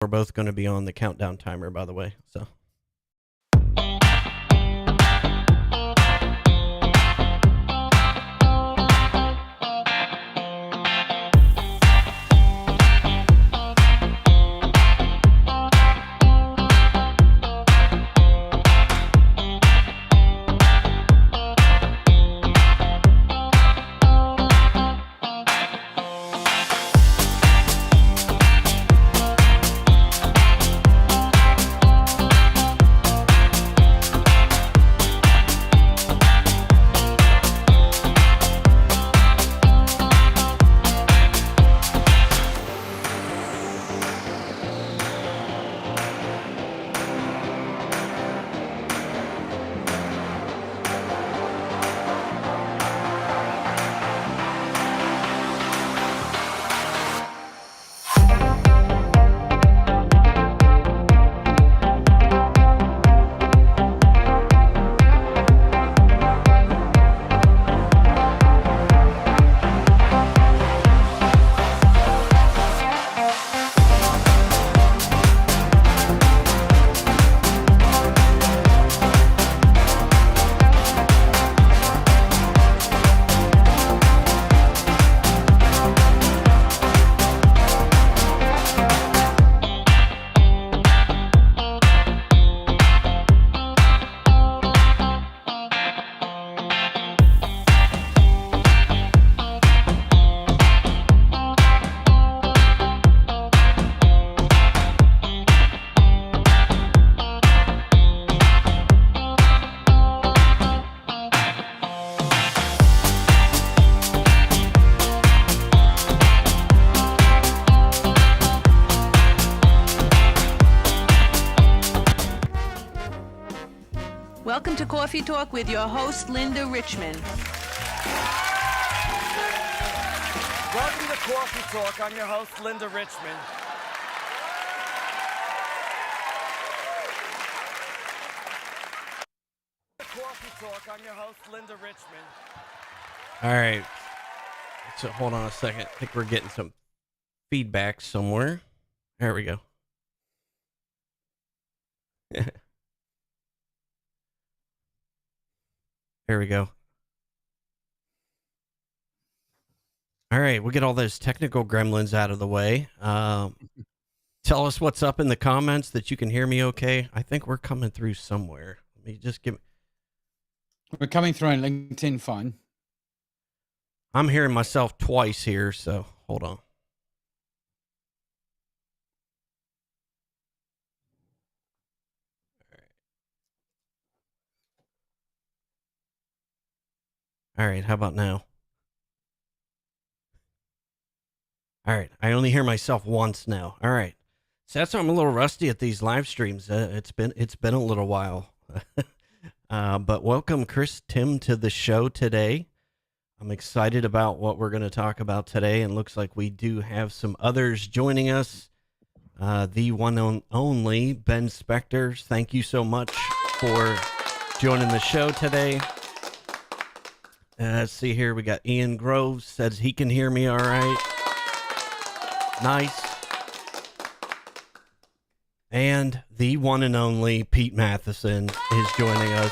We're both going to be on the countdown timer, by the way. So. Welcome to Coffee Talk with your host, Linda Richmond. Welcome to Coffee Talk. I'm your host, Linda Richmond. Coffee Talk. I'm your host, Linda Richmond. All right. So hold on a second. I think we're getting some feedback somewhere. There we go. There we go. All right, we'll get all those technical gremlins out of the way. Tell us what's up in the comments that you can hear me okay. I think we're coming through somewhere. Let me just give. We're coming through on LinkedIn fine. I'm hearing myself twice here, so hold on. All right, how about now? All right, I only hear myself once now. All right, so that's why I'm a little rusty at these live streams. It's been a little while, but welcome, Chris, Tim, to the show today. I'm excited about what we're going to talk about today, and looks like we do have some others joining us. The one and only Ben Spector. Thank you so much for joining the show today. Let's see here. We got Ian Groves says he can hear me all right. Nice. And the one and only Pete Matheson is joining us.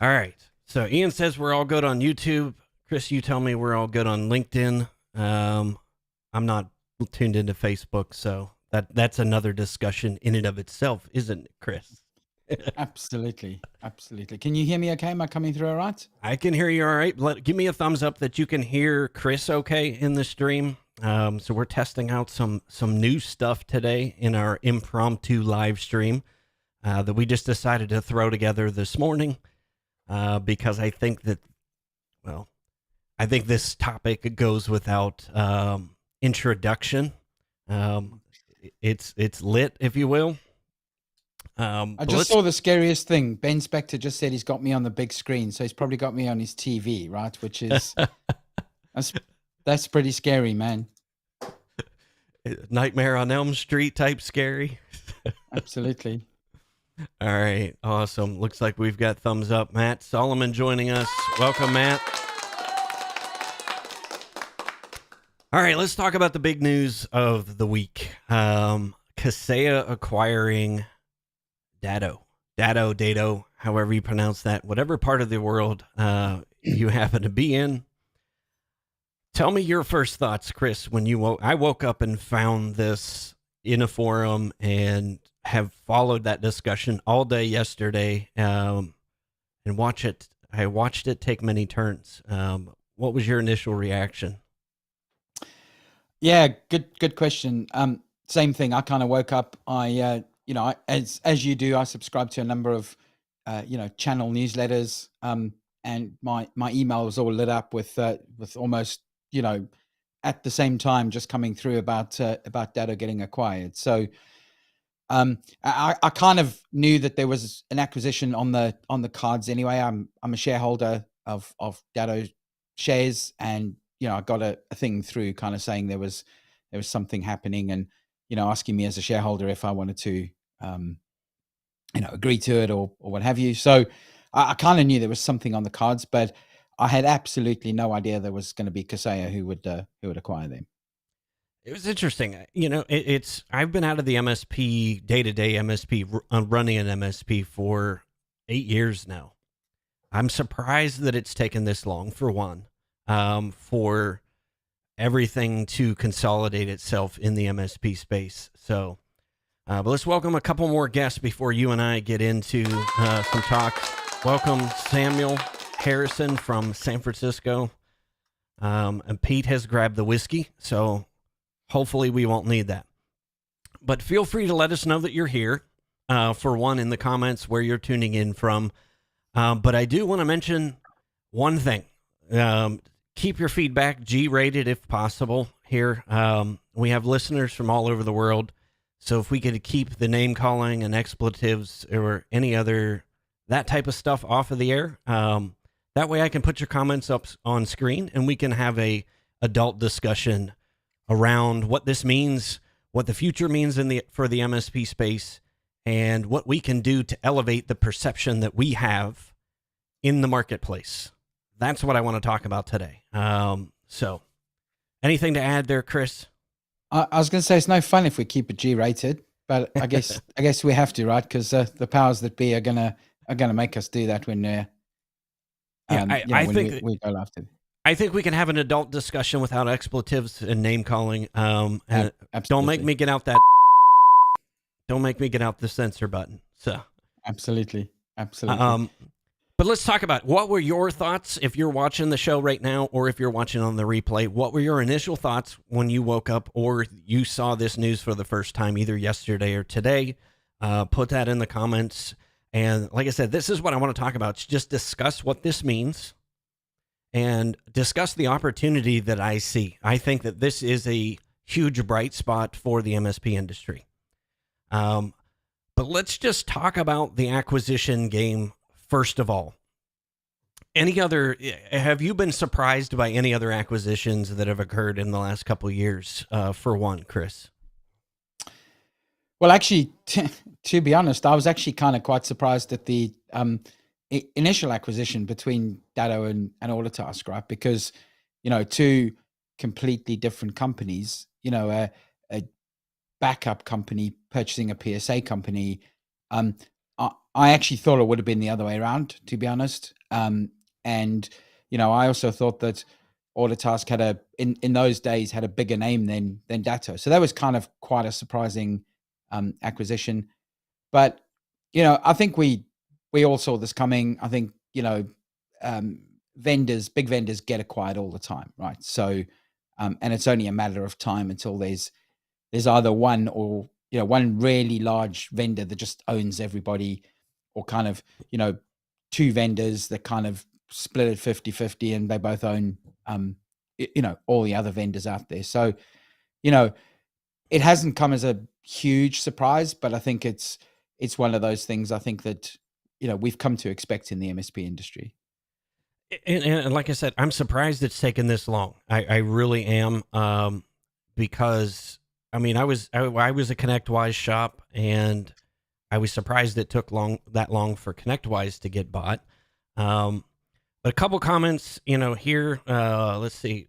All right. So Ian says we're all good on YouTube. Chris, you tell me we're all good on LinkedIn. I'm not tuned into Facebook, so that's another discussion in and of itself, isn't it, Chris? Absolutely. Can you hear me okay? Am I coming through all right? I can hear you all right. Give me a thumbs up that you can hear Chris okay in the stream. So we're testing out some new stuff today in our impromptu live stream that we just decided to throw together this morning because I think this topic goes without introduction. It's lit, if you will. I just saw the scariest thing. Ben Spector just said he's got me on the big screen, so he's probably got me on his TV, right? Which is that's pretty scary, man. Nightmare on Elm Street type scary. Absolutely. All right, awesome. Looks like we've got thumbs up. Matt Solomon joining us. Welcome, Matt. All right, let's talk about the big news of the week. Kaseya acquiring Datto, however you pronounce that, whatever part of the world you happen to be in. Tell me your first thoughts, Chris, when I woke up and found this in a forum and have followed that discussion all day yesterday and I watched it take many turns. What was your initial reaction? Yeah, good question. Same thing. I kind of woke up. As you do, I subscribe to a number of channel newsletters. And my email was all lit up with almost at the same time just coming through about Datto getting acquired. So I kind of knew that there was an acquisition on the cards anyway. I'm a shareholder of Datto shares, and I got a thing through kind of saying there was something happening, and asking me as a shareholder if I wanted to agree to it or what have you. So I kind of knew there was something on the cards, but I had absolutely no idea there was going to be Kaseya who would acquire them. It was interesting. I've been out of the MSP, day-to-day MSP, running an MSP for 8 years now. I'm surprised that it's taken this long, for one, for everything to consolidate itself in the MSP space. So, but let's welcome a couple more guests before you and I get into some talk. Welcome Samuel Harrison from San Francisco. And Pete has grabbed the whiskey, so hopefully we won't need that. But feel free to let us know that you're here, for one, in the comments where you're tuning in from. But I do want to mention one thing. Keep your feedback G-rated if possible here. We have listeners from all over the world, so if we could keep the name calling and expletives or any other that type of stuff off of the air, that way I can put your comments up on screen and we can have a adult discussion around what this means, what the future means for the MSP space, and what we can do to elevate the perception that we have in the marketplace. That's what I want to talk about today. So anything to add there, Chris? I was going to say it's no fun if we keep it G-rated, but I guess we have to, right? Because the powers that be are gonna make us do that when I think we go after. I think we can have an adult discussion without expletives and name calling. And don't make me get out that. Don't make me get out the censor button. So absolutely. But let's talk about what were your thoughts if you're watching the show right now, or if you're watching on the replay. What were your initial thoughts when you woke up or you saw this news for the first time, either yesterday or today? Put that in the comments. And like I said, this is what I want to talk about. Just discuss what this means and discuss the opportunity that I see. I think that this is a huge bright spot for the MSP industry. But let's just talk about the acquisition game first of all. Have you been surprised by any other acquisitions that have occurred in the last couple of years, for one, Chris? Well, actually, to be honest, I was actually kind of quite surprised at the initial acquisition between Datto and Autotask, right? Because, two completely different companies, a backup company purchasing a PSA company. I actually thought it would have been the other way around, to be honest. And, I also thought that Autotask had in those days had a bigger name than Datto. So that was kind of quite a surprising acquisition. But, I think we all saw this coming. I think, big vendors get acquired all the time, right? So, and it's only a matter of time until there's either one or, one really large vendor that just owns everybody, or kind of, two vendors that kind of split it 50-50 and they both own, all the other vendors out there. So, it hasn't come as a huge surprise, but I think it's one of those things I think that, we've come to expect in the MSP industry. And like I said, I'm surprised it's taken this long. I really am, because I mean, I was a ConnectWise shop, and I was surprised it took that long for ConnectWise to get bought. But a couple comments, here. Let's see.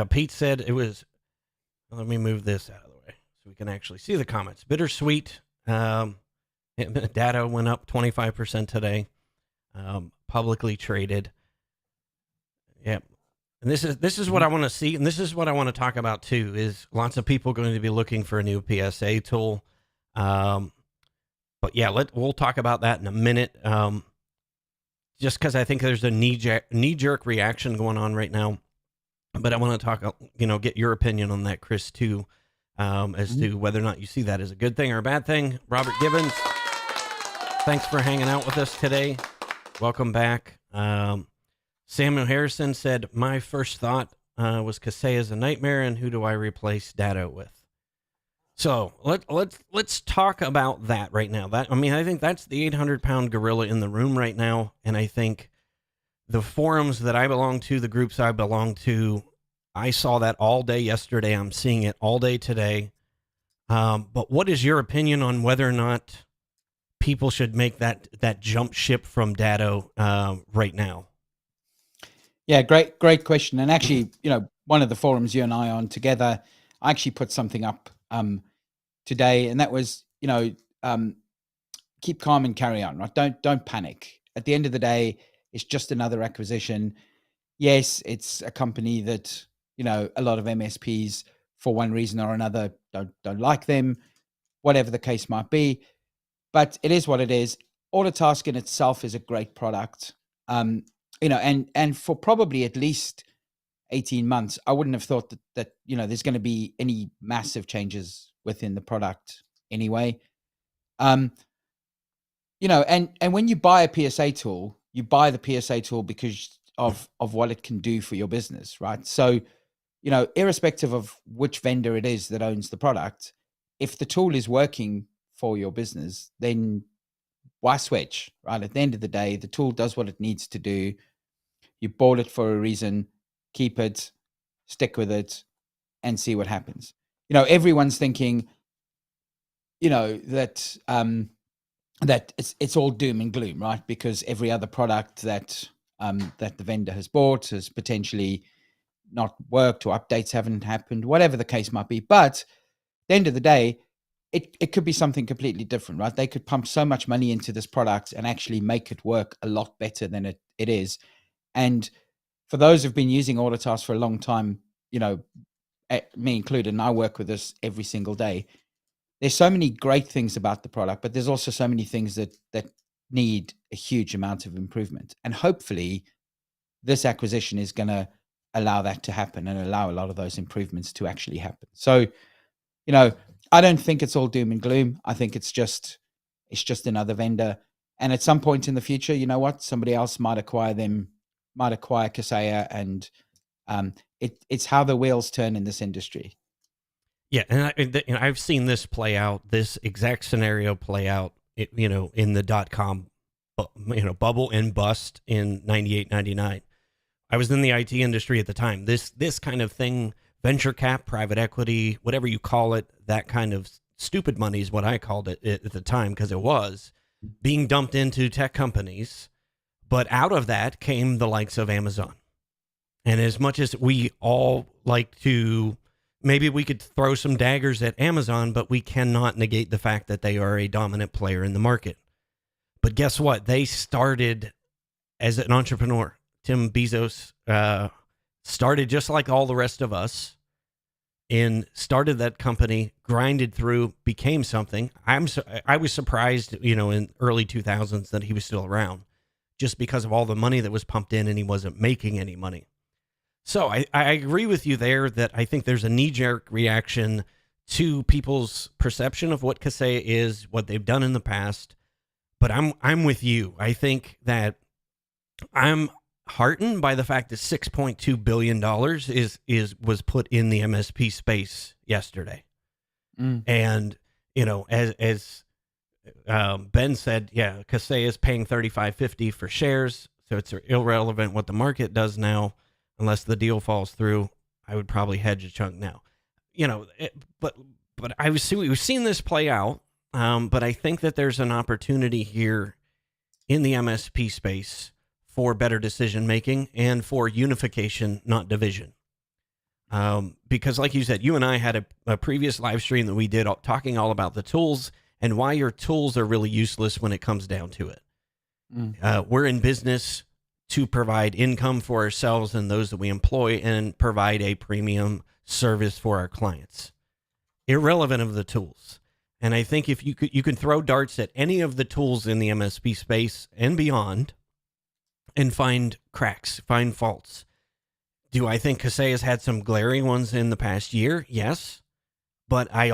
Pete said it was Let me move this out of the way so we can actually see the comments. Bittersweet. Datto went up 25% today. Publicly traded. Yep. And this is what I want to see, and this is what I want to talk about too. Is lots of people going to be looking for a new PSA tool. But yeah, we'll talk about that in a minute. Just because I think there's a knee-jerk reaction going on right now. But I want to talk, get your opinion on that, Chris, too, as to whether or not you see that as a good thing or a bad thing. Robert Gibbons, thanks for hanging out with us today. Welcome back. Samuel Harrison said, my first thought was Kaseya is a nightmare, and who do I replace Datto with? So let's talk about that right now. I think that's the 800-pound gorilla in the room right now, and I think the forums that I belong to, the groups I belong to, I saw that all day yesterday. I'm seeing it all day today. But what is your opinion on whether or not people should make that jump ship from Datto right now? Yeah, great question. And actually, one of the forums you and I are on together, I actually put something up today, and that was, keep calm and carry on, right? Don't panic. At the end of the day, it's just another acquisition. Yes, it's a company that, a lot of MSPs, for one reason or another, don't like them, whatever the case might be. But it is what it is. Autotask in itself is a great product. And for probably at least 18 months, I wouldn't have thought that there's going to be any massive changes within the product anyway. And when you buy a PSA tool, you buy the PSA tool because of what it can do for your business, right? So, irrespective of which vendor it is that owns the product, if the tool is working for your business, then why switch, right? At the end of the day, the tool does what it needs to do. You bought it for a reason, keep it, stick with it, and see what happens. Everyone's thinking, that that it's all doom and gloom, right? Because every other product that the vendor has bought has potentially not worked, or updates haven't happened, whatever the case might be. But at the end of the day, it could be something completely different, right? They could pump so much money into this product and actually make it work a lot better than it is. And for those who've been using Autotask for a long time, me included, and I work with this every single day, there's so many great things about the product, but there's also so many things that need a huge amount of improvement. And hopefully this acquisition is going to allow that to happen and allow a lot of those improvements to actually happen. So, I don't think it's all doom and gloom. I think it's just another vendor. And at some point in the future, somebody else might acquire Kaseya, and it's how the wheels turn in this industry. Yeah, and I've seen this play out, this exact scenario play out, in the .com, bubble and bust in 98, 99. I was in the IT industry at the time. This kind of thing, venture cap, private equity, whatever you call it, that kind of stupid money is what I called it at the time, because it was being dumped into tech companies. But out of that came the likes of Amazon. And as much as we all like to, maybe we could throw some daggers at Amazon, but we cannot negate the fact that they are a dominant player in the market. But guess what? They started as an entrepreneur. Tim Bezos started just like all the rest of us, and started that company, grinded through, became something. I was surprised, in early 2000s that he was still around, just because of all the money that was pumped in and he wasn't making any money. So I agree with you there that I think there's a knee-jerk reaction to people's perception of what Kaseya is, what they've done in the past. But I'm with you. I think that I'm heartened by the fact that $6.2 billion was put in the MSP space yesterday. And, as Ben said, yeah, Kaseya is paying $35.50 for shares. So it's irrelevant what the market does now. Unless the deal falls through, I would probably hedge a chunk now. But we've seen this play out. But I think that there's an opportunity here in the MSP space for better decision making and for unification, not division. Because like you said, you and I had a previous live stream that we did talking all about the tools and why your tools are really useless when it comes down to it. We're in business to provide income for ourselves and those that we employ and provide a premium service for our clients, irrelevant of the tools. And I think if you can throw darts at any of the tools in the MSP space and beyond and find cracks, find faults. Do I think Kaseya's had some glaring ones in the past year? Yes. But I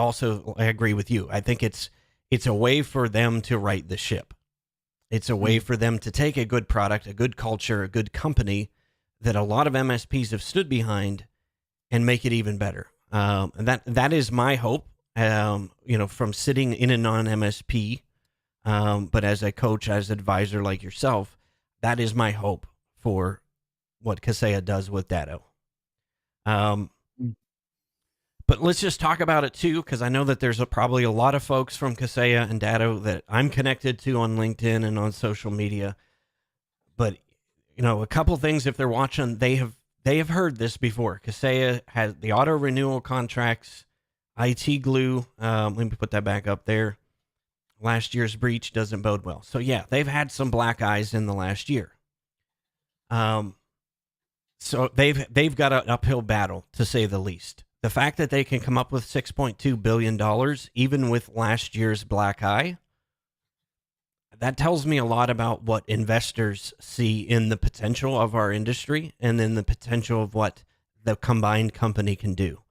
agree with you. I think it's a way for them to right the ship. It's a way for them to take a good product, a good culture, a good company that a lot of MSPs have stood behind and make it even better. And that is my hope, from sitting in a non-MSP, but as a coach, as an advisor like yourself, that is my hope for what Kaseya does with Datto. But let's just talk about it too, because I know that there's probably a lot of folks from Kaseya and Datto that I'm connected to on LinkedIn and on social media. But a couple things, if they're watching, they have heard this before. Kaseya has the auto renewal contracts, IT glue. Let me put that back up there. Last year's breach doesn't bode well. So yeah, they've had some black eyes in the last year. So they've got an uphill battle, to say the least. The fact that they can come up with $6.2 billion, even with last year's black eye, that tells me a lot about what investors see in the potential of our industry and in the potential of what the combined company can do.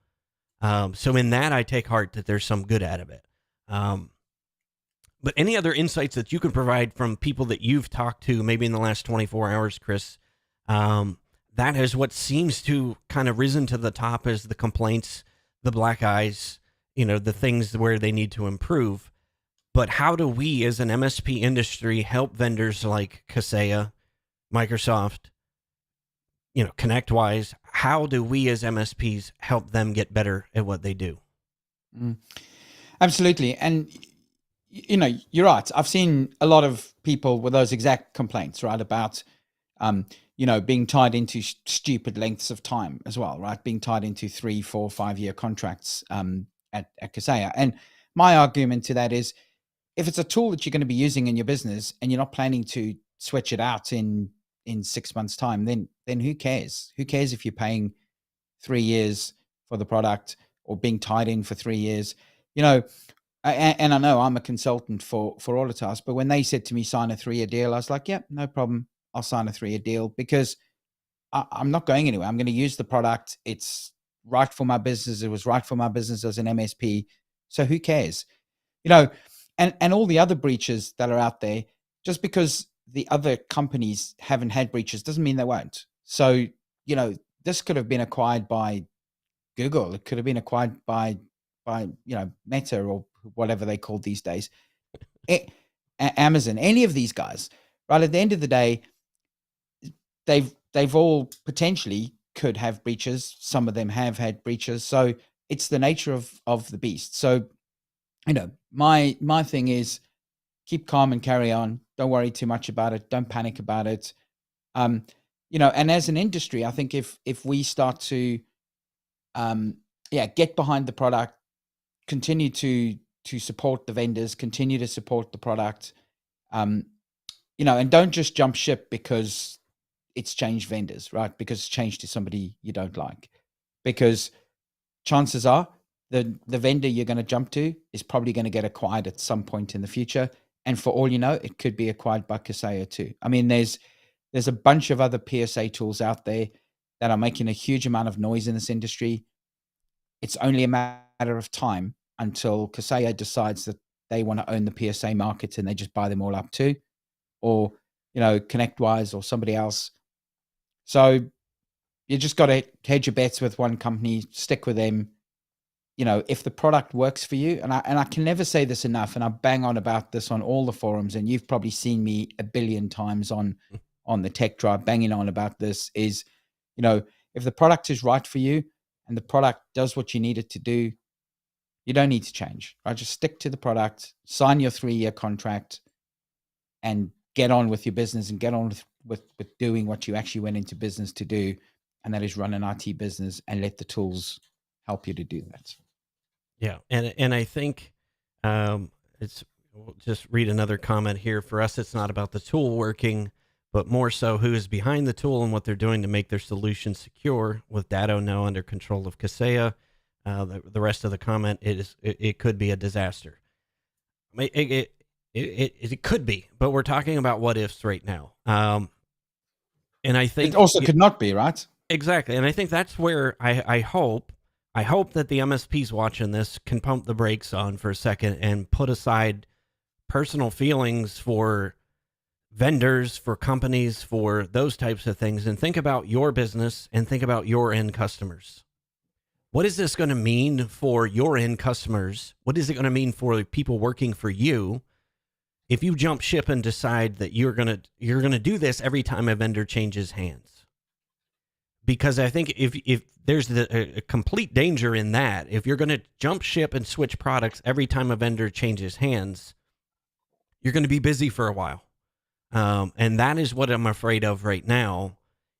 So in that, I take heart that there's some good out of it. But any other insights that you can provide from people that you've talked to, maybe in the last 24 hours, Chris, that is what seems to kind of risen to the top as the complaints, the black eyes, the things where they need to improve. But how do we as an MSP industry help vendors like Kaseya, Microsoft, ConnectWise? How do we as MSPs help them get better at what they do? Absolutely. And, you're right. I've seen a lot of people with those exact complaints, right? About, being tied into stupid lengths of time as well, right? Being tied into 3, 4, 5 year contracts at Kaseya. And my argument to that is, if it's a tool that you're going to be using in your business and you're not planning to switch it out in 6 months' time, then who cares? Who cares if you're paying 3 years for the product or being tied in for 3 years? And I know I'm a consultant for Auditas, but when they said to me, sign a 3-year deal, I was like, yep, no problem. I'll sign a 3-year deal because I'm not going anywhere. I'm going to use the product. It's right for my business. It was right for my business as an MSP. So who cares? And all the other breaches that are out there, just because the other companies haven't had breaches doesn't mean they won't. So, this could have been acquired by Google. It could have been acquired by Meta or whatever they call these days, Amazon, any of these guys, right? At the end of the day, they've all potentially could have breaches. Some of them have had breaches. So it's the nature of the beast. So, my thing is keep calm and carry on. Don't worry too much about it. Don't panic about it. And as an industry, I think if we start to, get behind the product, continue to support the vendors, continue to support the product, and don't just jump ship because it's changed vendors, right? Because it's changed to somebody you don't like. Because chances are the vendor you're going to jump to is probably going to get acquired at some point in the future. And for all you know, it could be acquired by Kaseya too. I mean, there's a bunch of other PSA tools out there that are making a huge amount of noise in this industry. It's only a matter of time until Kaseya decides that they want to own the PSA market and they just buy them all up too, or, ConnectWise or somebody else. So you just got to hedge your bets with one company, stick with them. If the product works for you, and I can never say this enough, and I bang on about this on all the forums, and you've probably seen me a billion times on the Tech Drive banging on about this, is, if the product is right for you and the product does what you need it to do, you don't need to change, right? Just stick to the product, sign your 3-year contract, and get on with your business and get on with doing what you actually went into business to do. and that is run an IT business and let the tools help you to do that. Yeah, and I think it's we'll just read another comment here. For us, it's not about the tool working, but more so who is behind the tool and what they're doing to make their solution secure. With Datto now under control of Kaseya, the rest of the comment it could be a disaster. I mean, it could be, but we're talking about what ifs right now. And I think it also could not be, right? Exactly, and I think that's where I hope that the MSPs watching this can pump the brakes on for a second and put aside personal feelings for vendors, for companies, for those types of things, and think about your business and think about your end customers. What is this going to mean for your end customers? What is it going to mean for people working for you if you jump ship and decide that you're going to do this every time a vendor changes hands? Because I think if there's a complete danger in that, if you're going to jump ship and switch products every time a vendor changes hands, you're going to be busy for a while. And that is what I'm afraid of right now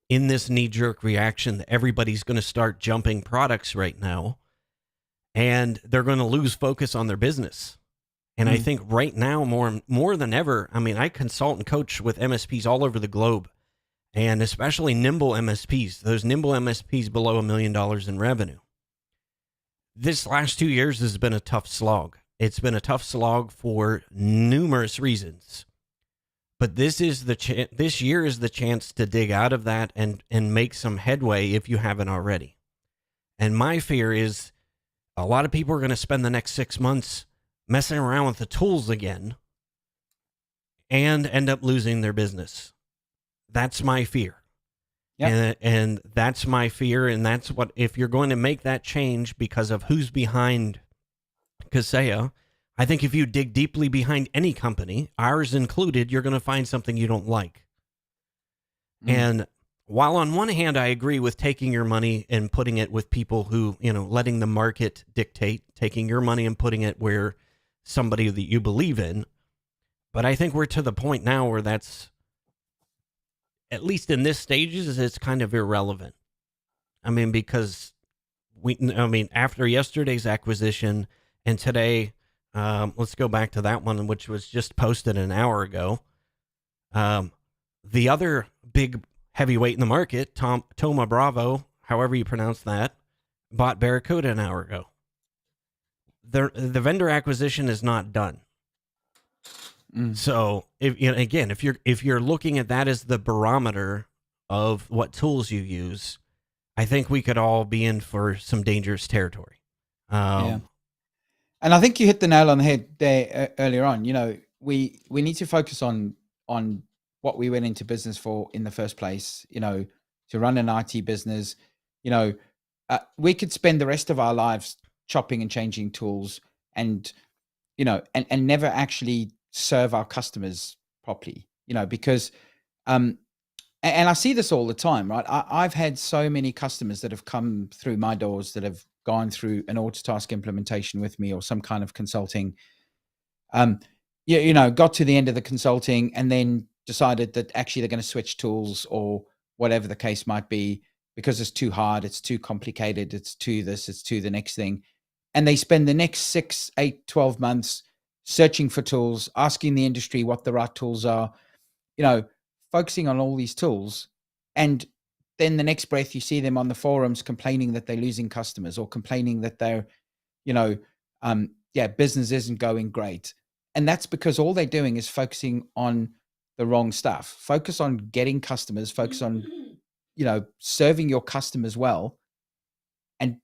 in this knee-jerk reaction that everybody's going to start jumping products right now, and they're going to lose focus on their business. And I think right now, more than ever, I mean, I consult and coach with MSPs all over the globe, and especially nimble MSPs, those nimble MSPs below $1 million in revenue. This last 2 years has been a tough slog. It's been a tough slog for numerous reasons. But this is this year is the chance to dig out of that and make some headway if you haven't already. And my fear is a lot of people are going to spend the next 6 months messing around with the tools again and end up losing their business. That's my fear. Yep. And that's my fear. And that's what, if you're going to make that change because of who's behind Kaseya, I think if you dig deeply behind any company, ours included, you're going to find something you don't like. And while on one hand, I agree with taking your money and putting it with people who, letting the market dictate, taking your money and putting it where somebody that you believe in. But I think we're to the point now where that's, at least in this stages, it's kind of irrelevant. I mean, because after yesterday's acquisition and today, let's go back to that one, which was just posted an hour ago. The other big heavyweight in the market, Thoma Bravo, however you pronounce that, bought Barracuda an hour ago. The vendor acquisition is not done. So if you're looking at that as the barometer of what tools you use, I think we could all be in for some dangerous territory. Yeah. And I think you hit the nail on the head there earlier on. We need to focus on what we went into business for in the first place, to run an IT business. We could spend the rest of our lives chopping and changing tools and never actually serve our customers properly, because and I see this all the time, right? I've had so many customers that have come through my doors that have gone through an Autotask implementation with me or some kind of consulting, got to the end of the consulting and then decided that actually they're going to switch tools or whatever the case might be because it's too hard, it's too complicated, it's too this, it's too the next thing. And they spend the next 6, 8, 12 months searching for tools, asking the industry what the right tools are, focusing on all these tools. And then the next breath, you see them on the forums complaining that they're losing customers or complaining that they're, business isn't going great. And that's because all they're doing is focusing on the wrong stuff. Focus on getting customers, focus on, serving your customers well. And,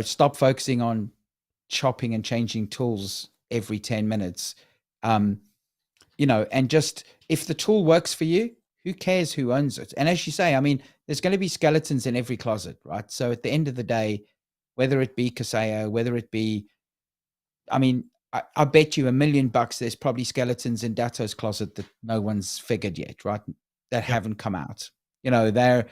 stop focusing on chopping and changing tools every 10 minutes. And just, if the tool works for you, who cares who owns it? And as you say, there's going to be skeletons in every closet, right? So at the end of the day, whether it be Kaseya, whether it be, I bet you $1 million there's probably skeletons in Datto's closet that no one's figured yet, right? That haven't come out. They're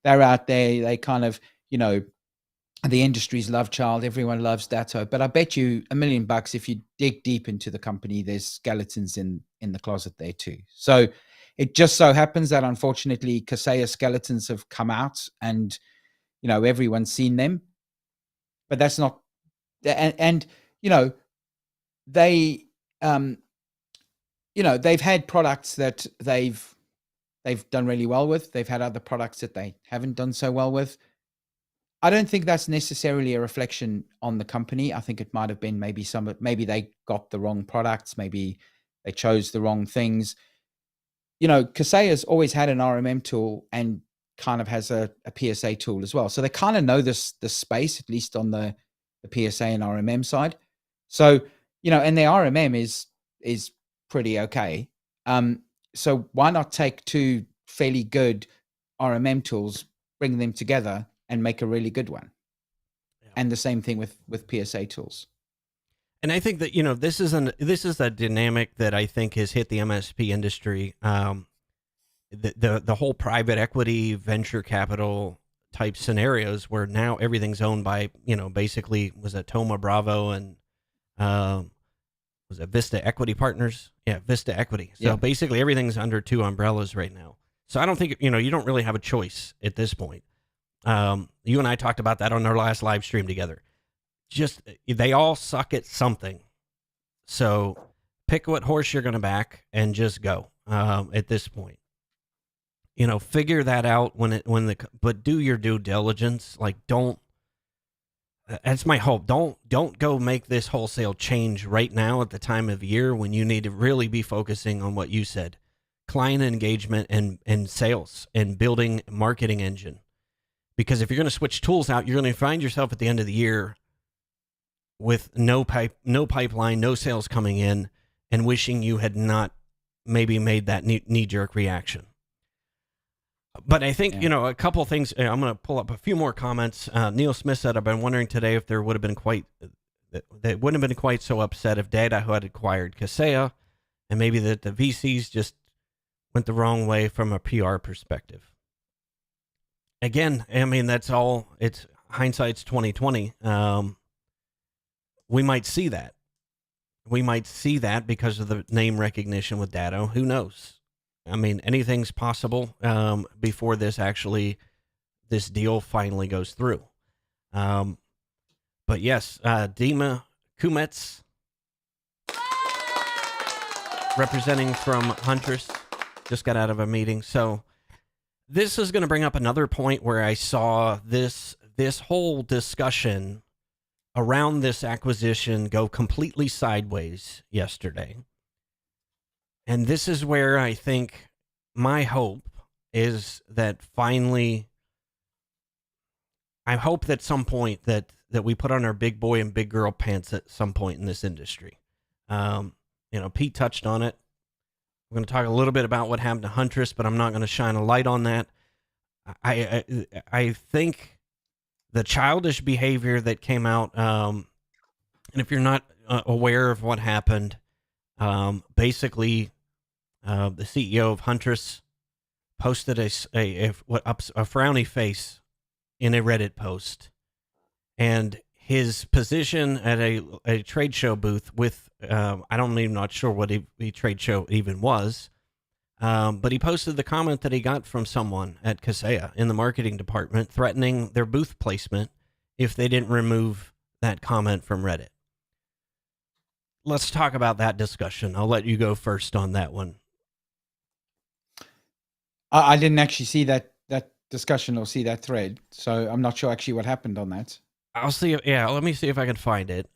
out there. They kind of, the industry's love child. Everyone loves Datto, but I bet you $1 million if you dig deep into the company, there's skeletons in the closet there too. So It just so happens that unfortunately Kaseya skeletons have come out, and everyone's seen them. But that's not, and they they've had products that they've done really well with. They've had other products that they haven't done so well with. I don't think that's necessarily a reflection on the company. I think it might have been maybe they got the wrong products, maybe they chose the wrong things. Kaseya's always had an RMM tool and kind of has a PSA tool as well. So they kind of know the space, at least on the PSA and RMM side. So, and their RMM is pretty okay. So why not take two fairly good RMM tools, bring them together and make a really good one? Yeah. And the same thing with PSA tools. And I think that, this is a dynamic that I think has hit the MSP industry. The whole private equity, venture capital type scenarios where now everything's owned by, basically was it Thoma Bravo and was it Vista Equity Partners? Yeah, Vista Equity. So basically everything's under two umbrellas right now. So I don't think, you don't really have a choice at this point. You and I talked about that on our last live stream together. Just, they all suck at something. So pick what horse you're going to back and just go at this point. Figure that out but do your due diligence. Like, that's my hope. Don't go make this wholesale change right now at the time of year when you need to really be focusing on what you said, client engagement and sales and building a marketing engine. Because if you're going to switch tools out, you're going to find yourself at the end of the year with no pipeline, no sales coming in, and wishing you had not maybe made that knee-jerk reaction. But I think, a couple of things, I'm going to pull up a few more comments. Neil Smith said, I've been wondering today if they wouldn't have been quite so upset if Datto had acquired Kaseya, and maybe that the VCs just went the wrong way from a PR perspective. Again, I mean, it's hindsight's 2020. We might see that. We might see that because of the name recognition with Datto. Who knows? I mean, anything's possible before this deal finally goes through. But yes, Dima Kumets, representing from Huntress, just got out of a meeting. So this is going to bring up another point where I saw this whole discussion around this acquisition go completely sideways yesterday. And this is where I think my hope is that finally, I hope that some point that we put on our big boy and big girl pants at some point in this industry. Pete touched on it. We're going to talk a little bit about what happened to Huntress, but I'm not going to shine a light on that. I think the childish behavior that came out, and if you're not aware of what happened, basically, the CEO of Huntress posted a frowny face in a Reddit post, and his position at a trade show booth with I'm even not sure what a trade show even was, but he posted the comment that he got from someone at Kaseya in the marketing department threatening their booth placement if they didn't remove that comment from Reddit. Let's talk about that discussion. I'll let you go first on that one. I didn't actually see that discussion or see that thread, so I'm not sure actually what happened on that. I'll see. Yeah, let me see if I can find it.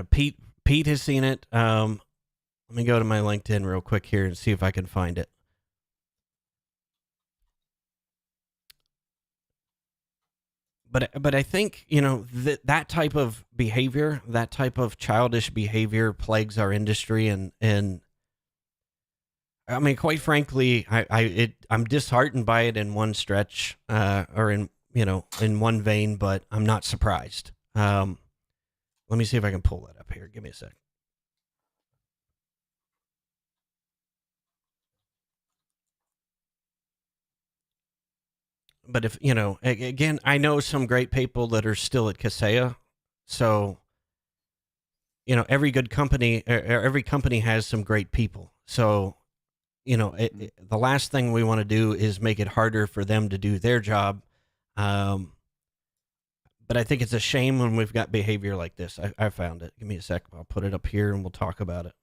Pete has seen it. Let me go to my LinkedIn real quick here and see if I can find it. But I think, that type of behavior, that type of childish behavior plagues our industry. And I mean, quite frankly, I'm disheartened by it in one stretch, or in one vein, but I'm not surprised. Let me see if I can pull that up here. Give me a sec. But if, again, I know some great people that are still at Kaseya. So, every good company, or every company has some great people. So, the last thing we want to do is make it harder for them to do their job. But I think it's a shame when we've got behavior like this. I found it. Give me a sec. I'll put it up here and we'll talk about it.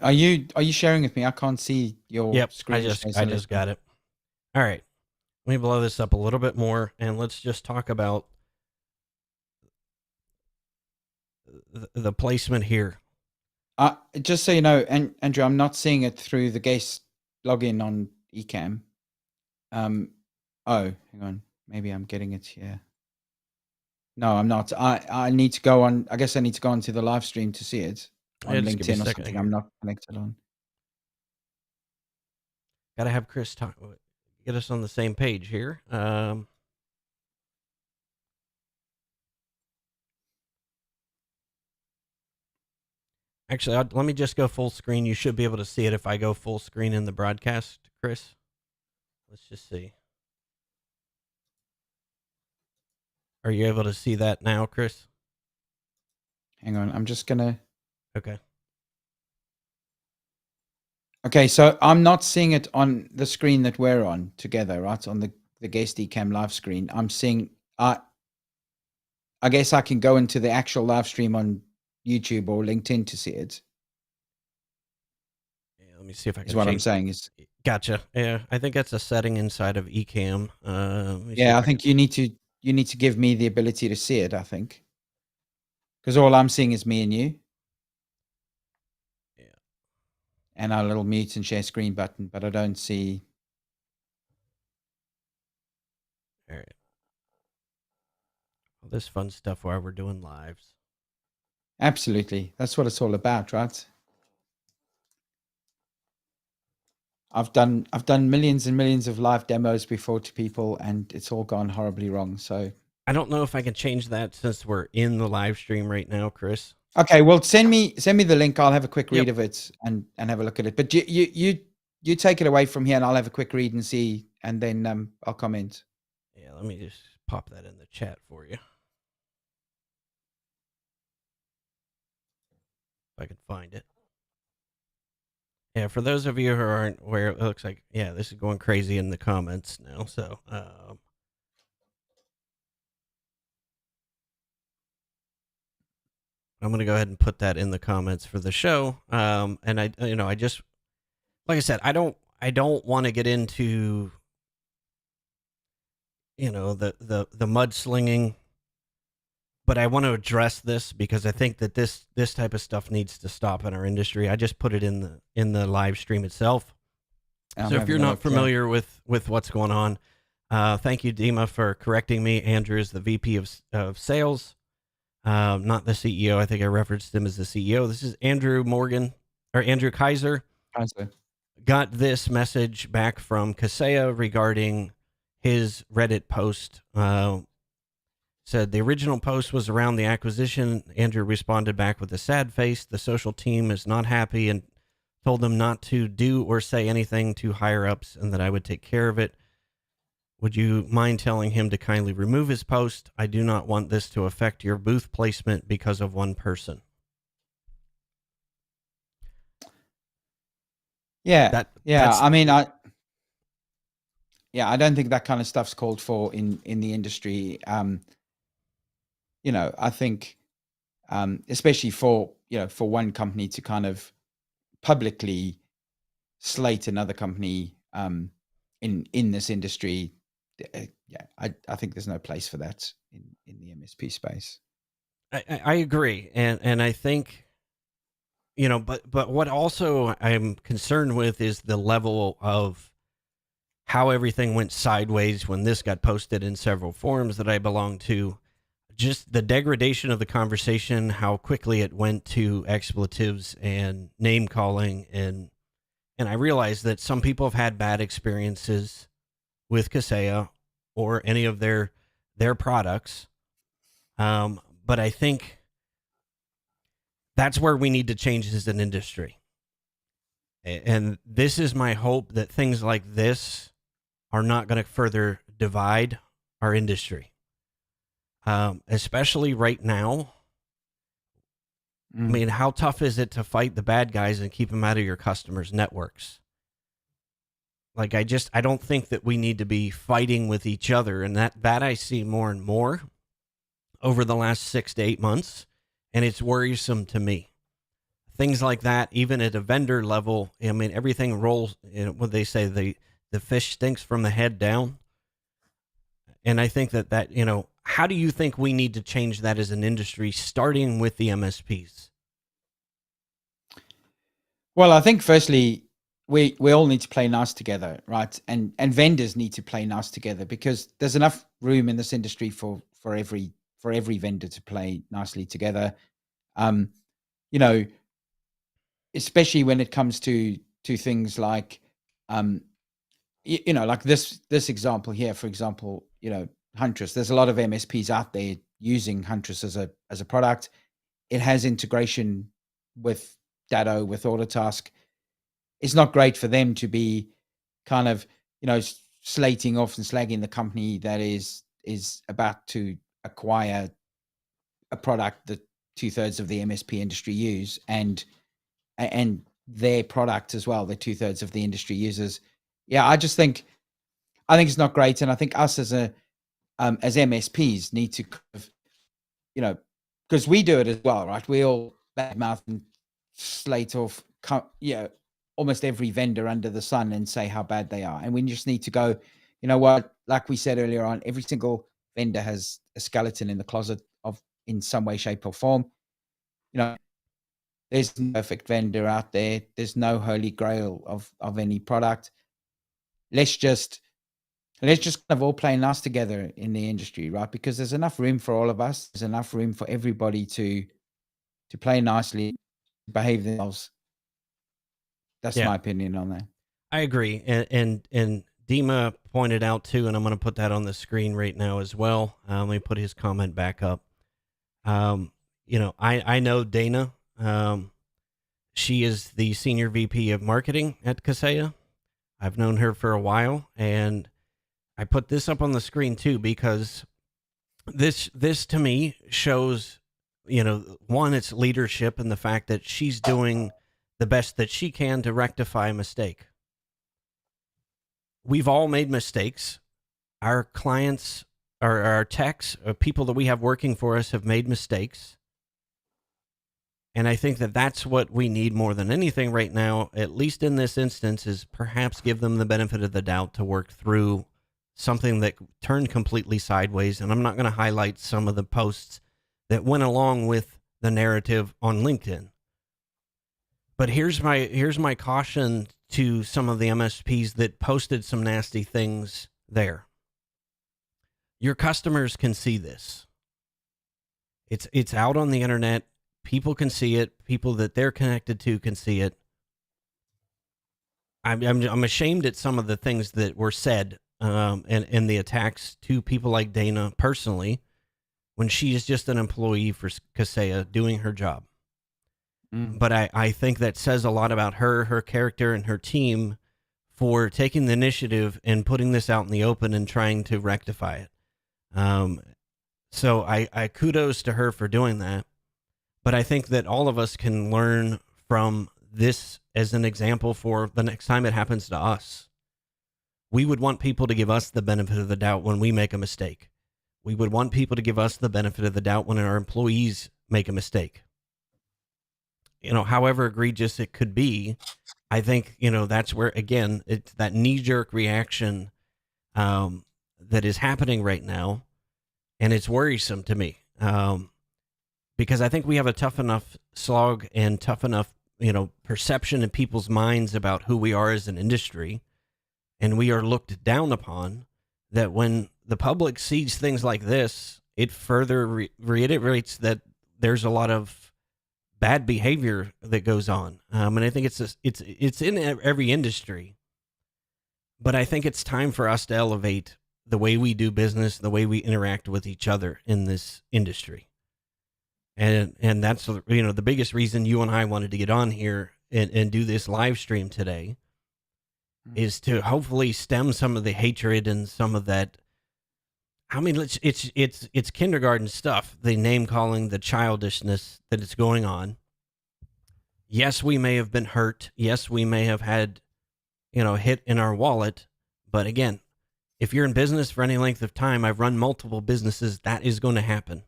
Are you sharing with me? I can't see your screen. I just got it. All right. Let me blow this up a little bit more and let's just talk about the placement here. Just so you know, Andrew, I'm not seeing it through the guest login on Ecamm. Oh, hang on. Maybe I'm getting it here. No, I'm not. I need to go on. I guess I need to go onto the live stream to see it on LinkedIn or something. I'm not connected on. Got to have Chris get us on the same page here. Actually, let me just go full screen. You should be able to see it if I go full screen in the broadcast, Chris. Let's just see. Are you able to see that now, Chris? Hang on. I'm just going to. Okay. Okay, so I'm not seeing it on the screen that we're on together, right? On the guest Ecamm live screen. I'm seeing. I guess I can go into the actual live stream on YouTube or LinkedIn to see it. Yeah, let me see if I can. Is what I'm saying is. Gotcha. Yeah, I think that's a setting inside of Ecamm. Yeah, I think you need to give me the ability to see it. I think because all I'm seeing is me and you. Yeah. And our little mute and share screen button, but I don't see. All right. All this fun stuff while we're doing lives. Absolutely. That's what it's all about, right? I've done millions and millions of live demos before to people and it's all gone horribly wrong. So I don't know if I can change that since we're in the live stream right now, Chris. Okay, well send me the link. I'll have a quick read of it and have a look at it. But you take it away from here and I'll have a quick read and see and then I'll comment. Yeah, let me just pop that in the chat for you. If I can find it. Yeah, for those of you who aren't aware, it looks like, yeah, this is going crazy in the comments now. So, I'm going to go ahead and put that in the comments for the show. And I just, like I said, I don't want to get into, the mudslinging, but I want to address this because I think that this type of stuff needs to stop in our industry. I just put it in the live stream itself. So if you're not familiar with what's going on, thank you, Dima, for correcting me. Andrew is the VP of sales, not the CEO. I think I referenced him as the CEO. This is Andrew Kaiser. Got this message back from Kaseya regarding his Reddit post. Said the original post was around the acquisition. Andrew responded back with a sad face. The social team is not happy and told them not to do or say anything to higher ups and that I would take care of it. Would you mind telling him to kindly remove his post? I do not want this to affect your booth placement because of one person. Yeah. I don't think that kind of stuff's called for in the industry. I think, especially for one company to kind of publicly slate another company in this industry, I think there's no place for that in the MSP space. I agree, and I think, but what also I'm concerned with is the level of how everything went sideways when this got posted in several forums that I belong to. Just the degradation of the conversation, how quickly it went to expletives and name calling. And I realized that some people have had bad experiences with Kaseya or any of their products. But I think that's where we need to change as an industry. And this is my hope that things like this are not going to further divide our industry. Especially right now, I mean, how tough is it to fight the bad guys and keep them out of your customers' networks? Like, I don't think that we need to be fighting with each other. And that I see more and more over the last 6 to 8 months. And it's worrisome to me. Things like that, even at a vendor level, I mean, everything rolls, what they say, the fish stinks from the head down. And I think that, how do you think we need to change that as an industry, starting with the MSPs? Well, I think firstly, we all need to play nice together, right? And vendors need to play nice together, because there's enough room in this industry for every vendor to play nicely together. Especially when it comes to things like, like this example here, for example, Huntress. There's a lot of MSPs out there using Huntress as a product. It has integration with Datto, with Autotask. It's not great for them to be kind of, slating off and slagging the company that is about to acquire a product that 2/3 of the MSP industry use, and their product as well, the 2/3 of the industry uses. Yeah, I think it's not great. And I think us as MSPs need to kind of, because we do it as well, right? We all badmouth and slate off, almost every vendor under the sun and say how bad they are. And we just need to go, you know what, like we said earlier on, every single vendor has a skeleton in the closet in some way, shape, or form. There's no perfect vendor out there. There's no holy grail of any product. Let's just kind of all play nice together in the industry, right? Because there's enough room for all of us. There's enough room for everybody to play nicely, behave themselves. That's my opinion on that. I agree. And Dima pointed out too, and I'm going to put that on the screen right now as well. Let me put his comment back up. I know Dana. She is the senior VP of marketing at Kaseya. I've known her for a while, and I put this up on the screen too, because this to me shows, one, it's leadership, and the fact that she's doing the best that she can to rectify a mistake. We've all made mistakes. Our clients, our techs, people that we have working for us have made mistakes. And I think that that's what we need more than anything right now, at least in this instance, is perhaps give them the benefit of the doubt to work through something that turned completely sideways. And I'm not going to highlight some of the posts that went along with the narrative on LinkedIn. But here's my caution to some of the MSPs that posted some nasty things there. Your customers can see this. It's out on the internet. People can see it. People that they're connected to can see it. I'm ashamed at some of the things that were said, and the attacks to people like Dana personally, when she is just an employee for Kaseya doing her job. But I think that says a lot about her character, and her team for taking the initiative and putting this out in the open and trying to rectify it. So I kudos to her for doing that. But I think that all of us can learn from this as an example for the next time it happens to us. We would want people to give us the benefit of the doubt when we make a mistake. We would want people to give us the benefit of the doubt when our employees make a mistake. However egregious it could be, I think, that's where, again, it's that knee-jerk reaction that is happening right now, and it's worrisome to me. Because I think we have a tough enough slog and tough enough, perception in people's minds about who we are as an industry, and we are looked down upon, that when the public sees things like this, it further reiterates that there's a lot of bad behavior that goes on. And I think it's in every industry, but I think it's time for us to elevate the way we do business, the way we interact with each other in this industry. And that's, the biggest reason you and I wanted to get on here and do this live stream today, is to hopefully stem some of the hatred and some of that. I mean, it's kindergarten stuff, the name calling, the childishness that is going on. Yes, we may have been hurt. Yes, we may have had, hit in our wallet. But again, if you're in business for any length of time, I've run multiple businesses, that is going to happen.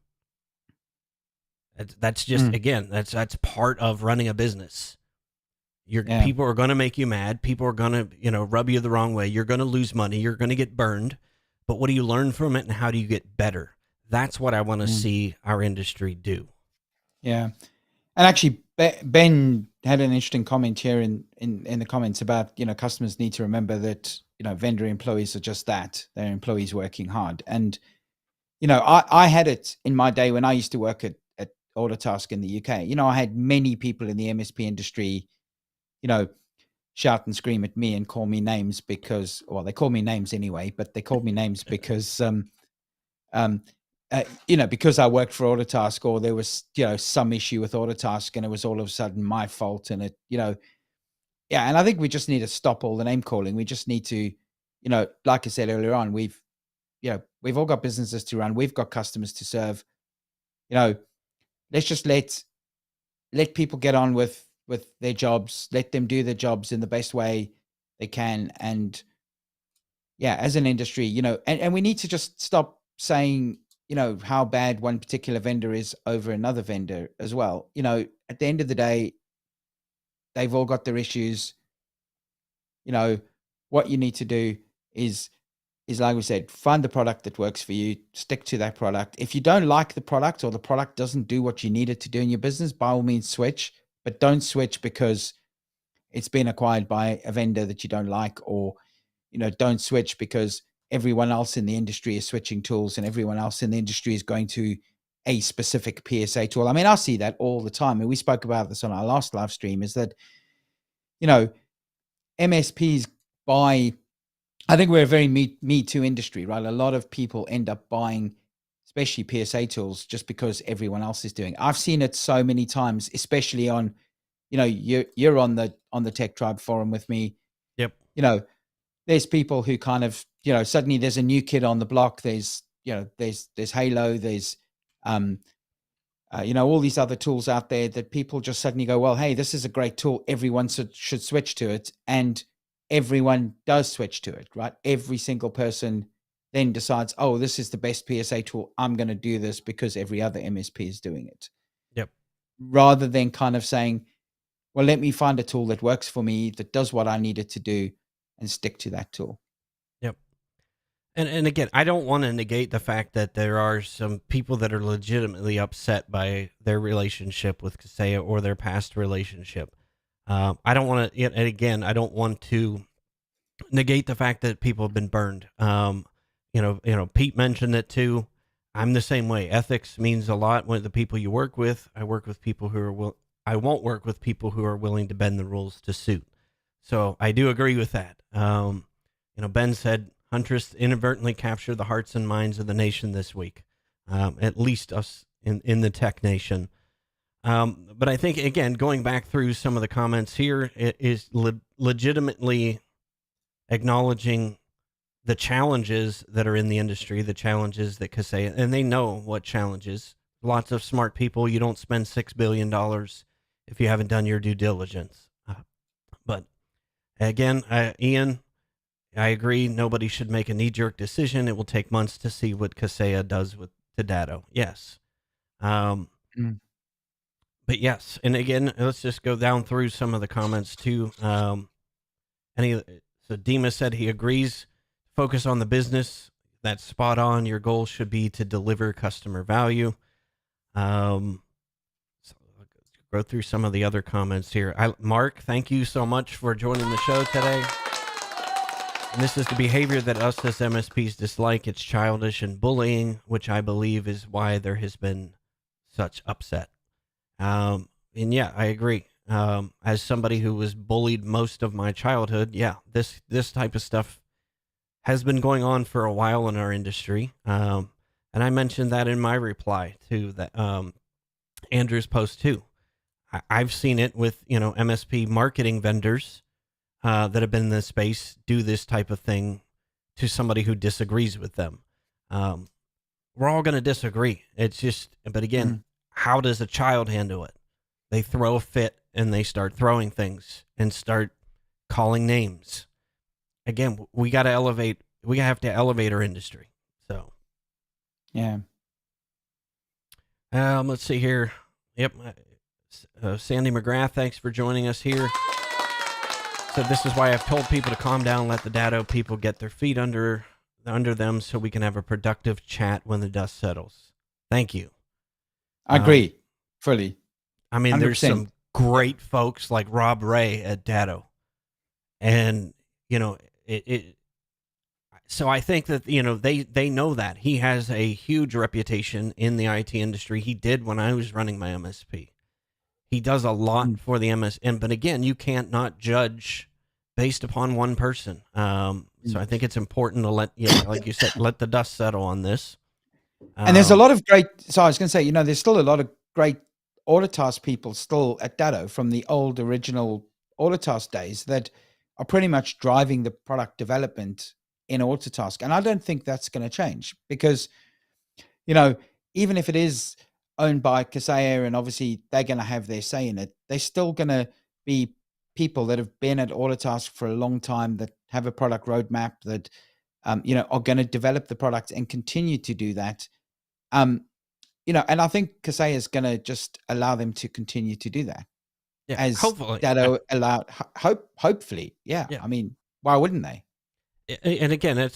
That's just, again, that's part of running a business. People are going to make you mad. People are going to, rub you the wrong way. You're going to lose money. You're going to get burned. But what do you learn from it, and how do you get better? That's what I want to see our industry do. Yeah. And actually, Ben had an interesting comment here in the comments about, customers need to remember that, vendor employees are just that. They're employees working hard. And, I had it in my day when I used to work at Autotask in the UK. I had many people in the MSP industry, shout and scream at me and call me names because, well, they call me names anyway, but they called me names because, because I worked for Autotask, or there was, some issue with Autotask and it was all of a sudden my fault. And it, and I think we just need to stop all the name calling. We just need to, like I said earlier on, we've all got businesses to run. We've got customers to serve. Let's just let people get on with their jobs. Let them do their jobs in the best way they can. And as an industry, and we need to just stop saying, how bad one particular vendor is over another vendor as well. At the end of the day, they've all got their issues. What you need to do is like we said, find the product that works for you, stick to that product. If you don't like the product, or the product doesn't do what you need it to do in your business, by all means switch, but don't switch because it's been acquired by a vendor that you don't like, or, don't switch because everyone else in the industry is switching tools and everyone else in the industry is going to a specific PSA tool. I mean, I see that all the time. And we spoke about this on our last live stream, is that, MSPs buy, I think we're a very me too industry, right? A lot of people end up buying, especially PSA tools, just because everyone else is doing. I've seen it so many times, especially on, you're on the Tech Tribe forum with me. Yep. There's people who kind of, suddenly there's a new kid on the block. There's Halo. There's, all these other tools out there that people just suddenly go, well, hey, this is a great tool. Everyone should switch to it. And everyone does switch to it, right? Every single person then decides, oh, this is the best PSA tool. I'm going to do this because every other MSP is doing it. Yep. Rather than kind of saying, well, let me find a tool that works for me, that does what I need it to do, and stick to that tool. Yep. And again, I don't want to negate the fact that there are some people that are legitimately upset by their relationship with Kaseya or their past relationship. I don't want to, and again, I don't want to negate the fact that people have been burned. Pete mentioned it too. I'm the same way. Ethics means a lot with the people you work with. I work with people who are I won't work with people who are willing to bend the rules to suit. So I do agree with that. Ben said Huntress inadvertently captured the hearts and minds of the nation this week. At least us in the tech nation. But I think, again, going back through some of the comments here, it is legitimately acknowledging the challenges that are in the industry, the challenges that Kaseya, and they know what challenges. Lots of smart people. You don't spend $6 billion if you haven't done your due diligence. But again, Ian, I agree. Nobody should make a knee-jerk decision. It will take months to see what Kaseya does to Datto. Yes. But yes, and again, let's just go down through some of the comments too. So Dima said he agrees. Focus on the business. That's spot on. Your goal should be to deliver customer value. So let's go through some of the other comments here. Mark, thank you so much for joining the show today. And this is the behavior that us as MSPs dislike. It's childish and bullying, which I believe is why there has been such upset. And yeah, I agree. As somebody who was bullied most of my childhood, yeah, this type of stuff has been going on for a while in our industry. And I mentioned that in my reply to that Andrew's post too. I've seen it with, MSP marketing vendors that have been in this space do this type of thing to somebody who disagrees with them. We're all going to disagree. It's just, but again, how does a child handle it? They throw a fit and they start throwing things and start calling names. Again, we got to elevate. We have to elevate our industry. So, Yeah. let's see here. Yep. Sandy McGrath, thanks for joining us here. So this is why I've told people to calm down, let the Datto people get their feet under them so we can have a productive chat when the dust settles. Thank you. I agree fully. I mean, 100%. There's some great folks like Rob Ray at Datto. And, you know, so I think that, you know, they know that. He has a huge reputation in the IT industry. He did when I was running my MSP. He does a lot for the MSP. But again, you can't not judge based upon one person. So I think it's important to let, like you said, let the dust settle on this. And there's a lot of great, so I was going to say, you know, there's still a lot of great Autotask people still at Datto from the old original Autotask days that are pretty much driving the product development in Autotask. And I don't think that's going to change because, you know, even if it is owned by Kaseya and obviously they're going to have their say in it, they're still going to be people that have been at Autotask for a long time, that have a product roadmap, that, you know, are going to develop the product and continue to do that. You know, and I think Kaseya is going to just allow them to continue to do that. Yeah, as hopefully. Datto allowed, hopefully. Yeah. I mean, why wouldn't they? And again,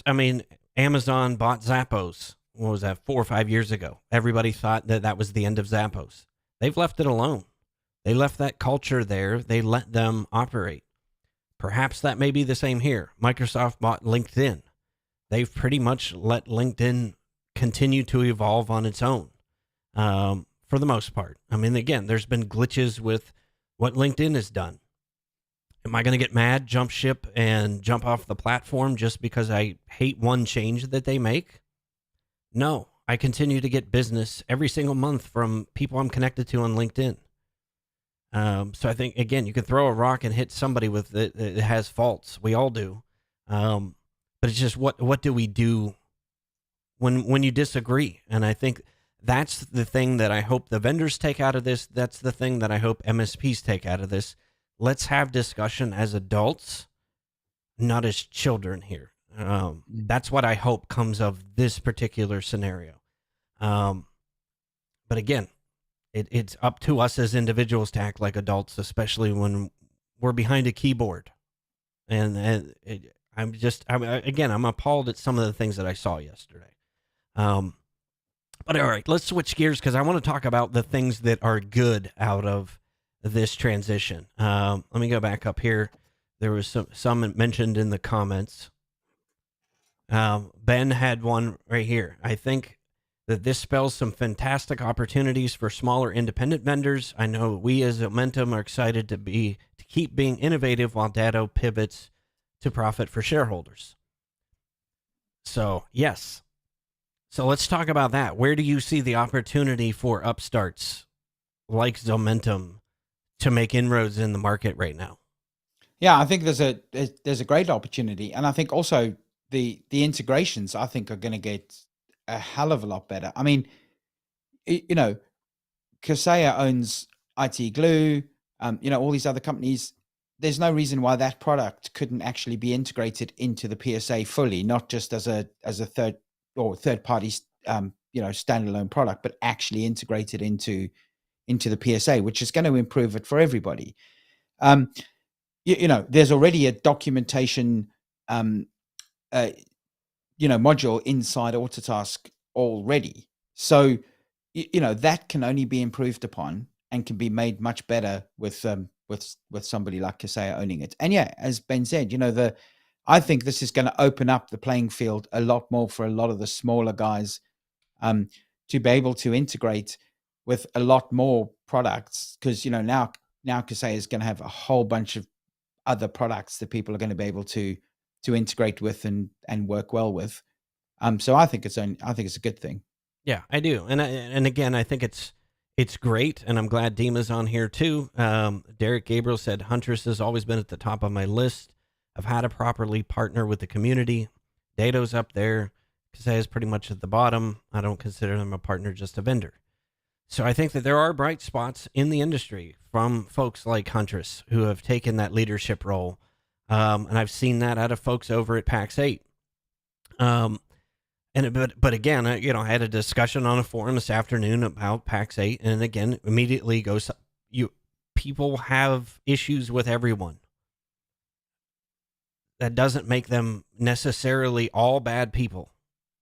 Amazon bought Zappos. What was that, 4 or 5 years ago? Everybody thought that was the end of Zappos. They've left it alone. They left that culture there. They let them operate. Perhaps that may be the same here. Microsoft bought LinkedIn. They've pretty much let LinkedIn continue to evolve on its own, for the most part. I mean, again, there's been glitches with what LinkedIn has done. Am I going to get mad, jump ship, and jump off the platform just because I hate one change that they make? No, I continue to get business every single month from people I'm connected to on LinkedIn. So I think, again, you can throw a rock and hit somebody with it. It has faults. We all do. But it's just what do we do when you disagree? And I think that's the thing that I hope the vendors take out of this. That's the thing that I hope MSPs take out of this. Let's have discussion as adults, not as children here. That's what I hope comes of this particular scenario. But again, it's up to us as individuals to act like adults, especially when we're behind a keyboard. And I'm appalled at some of the things that I saw yesterday. But all right, let's switch gears because I want to talk about the things that are good out of this transition. Let me go back up here. There was some mentioned in the comments. Ben had one right here. I think that this spells some fantastic opportunities for smaller independent vendors. I know we as Momentum are excited to keep being innovative while Datto pivots to profit for shareholders. So, yes. So let's talk about that. Where do you see the opportunity for upstarts like Zomentum to make inroads in the market right now? Yeah, I think there's a great opportunity, and I think also the integrations I think are going to get a hell of a lot better. I mean, you know, Kaseya owns IT Glue, you know, all these other companies. There's no reason why that product couldn't actually be integrated into the PSA fully, not just as a third party, you know, standalone product, but actually integrated into the PSA, which is going to improve it for everybody. You know, there's already a documentation, you know, module inside Autotask already. So, you know, that can only be improved upon and can be made much better with somebody like Kaseya owning it. And yeah, as Ben said, you know, I think this is going to open up the playing field a lot more for a lot of the smaller guys, to be able to integrate with a lot more products. Because, you know, now Kaseya is going to have a whole bunch of other products that people are going to be able to integrate with and work well with. So I think it's a good thing. Yeah, I do. And again, I think it's great. And I'm glad Dima's on here too. Derek Gabriel said, Huntress has always been at the top of my list of how to properly partner with the community. Datto's up there. Kaseya is pretty much at the bottom. I don't consider them a partner, just a vendor. So I think that there are bright spots in the industry from folks like Huntress who have taken that leadership role. And I've seen that out of folks over at PAX 8. But again, I had a discussion on a forum this afternoon about PAX 8, and again, immediately goes, people have issues with everyone. That doesn't make them necessarily all bad people,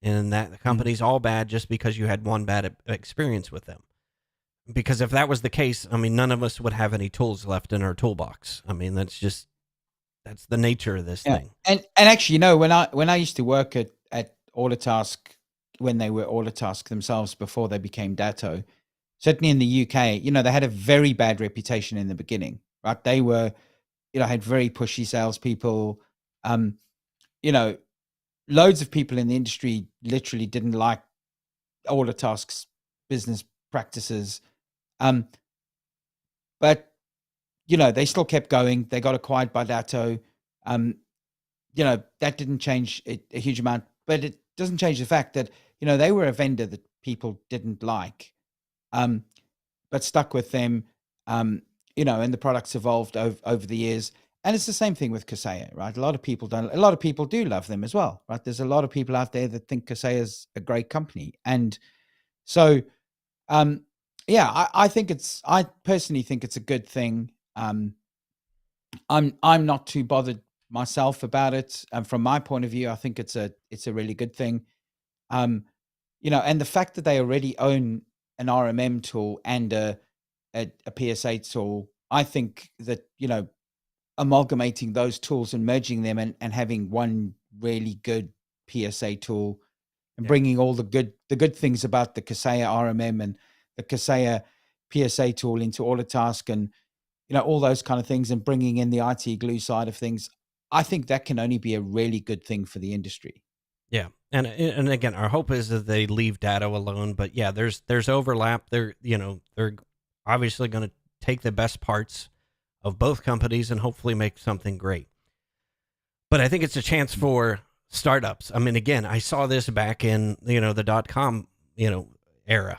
and that the company's all bad just because you had one bad experience with them. Because if that was the case, I mean, none of us would have any tools left in our toolbox. I mean, that's the nature of this thing. And actually, when I used to work at Autotask, when they were Autotask themselves before they became Datto, certainly in the UK, they had a very bad reputation in the beginning, right? They were, had very pushy salespeople. Loads of people in the industry literally didn't like Autotask's business practices. But they still kept going. They got acquired by Datto. That didn't change a huge amount, but it doesn't change the fact that, they were a vendor that people didn't like, but stuck with them, and the products evolved over the years. And it's the same thing with Kaseya, right? A lot of people do love them as well, right? There's a lot of people out there that think Kaseya is a great company. And so, I personally think it's a good thing. I'm not too bothered myself about it. From my point of view, I think it's a really good thing. And the fact that they already own an RMM tool and a PSA tool, I think that, amalgamating those tools and merging them and having one really good PSA tool and bringing all the good things about the Kaseya RMM and the Kaseya PSA tool into Autotask and, all those kind of things, and bringing in the IT glue side of things, I think that can only be a really good thing for the industry. Yeah. And again, our hope is that they leave Datto alone, but yeah, there's overlap. They're obviously going to take the best parts of both companies and hopefully make something great. But I think it's a chance for startups. I mean, again, I saw this back in, the .com, era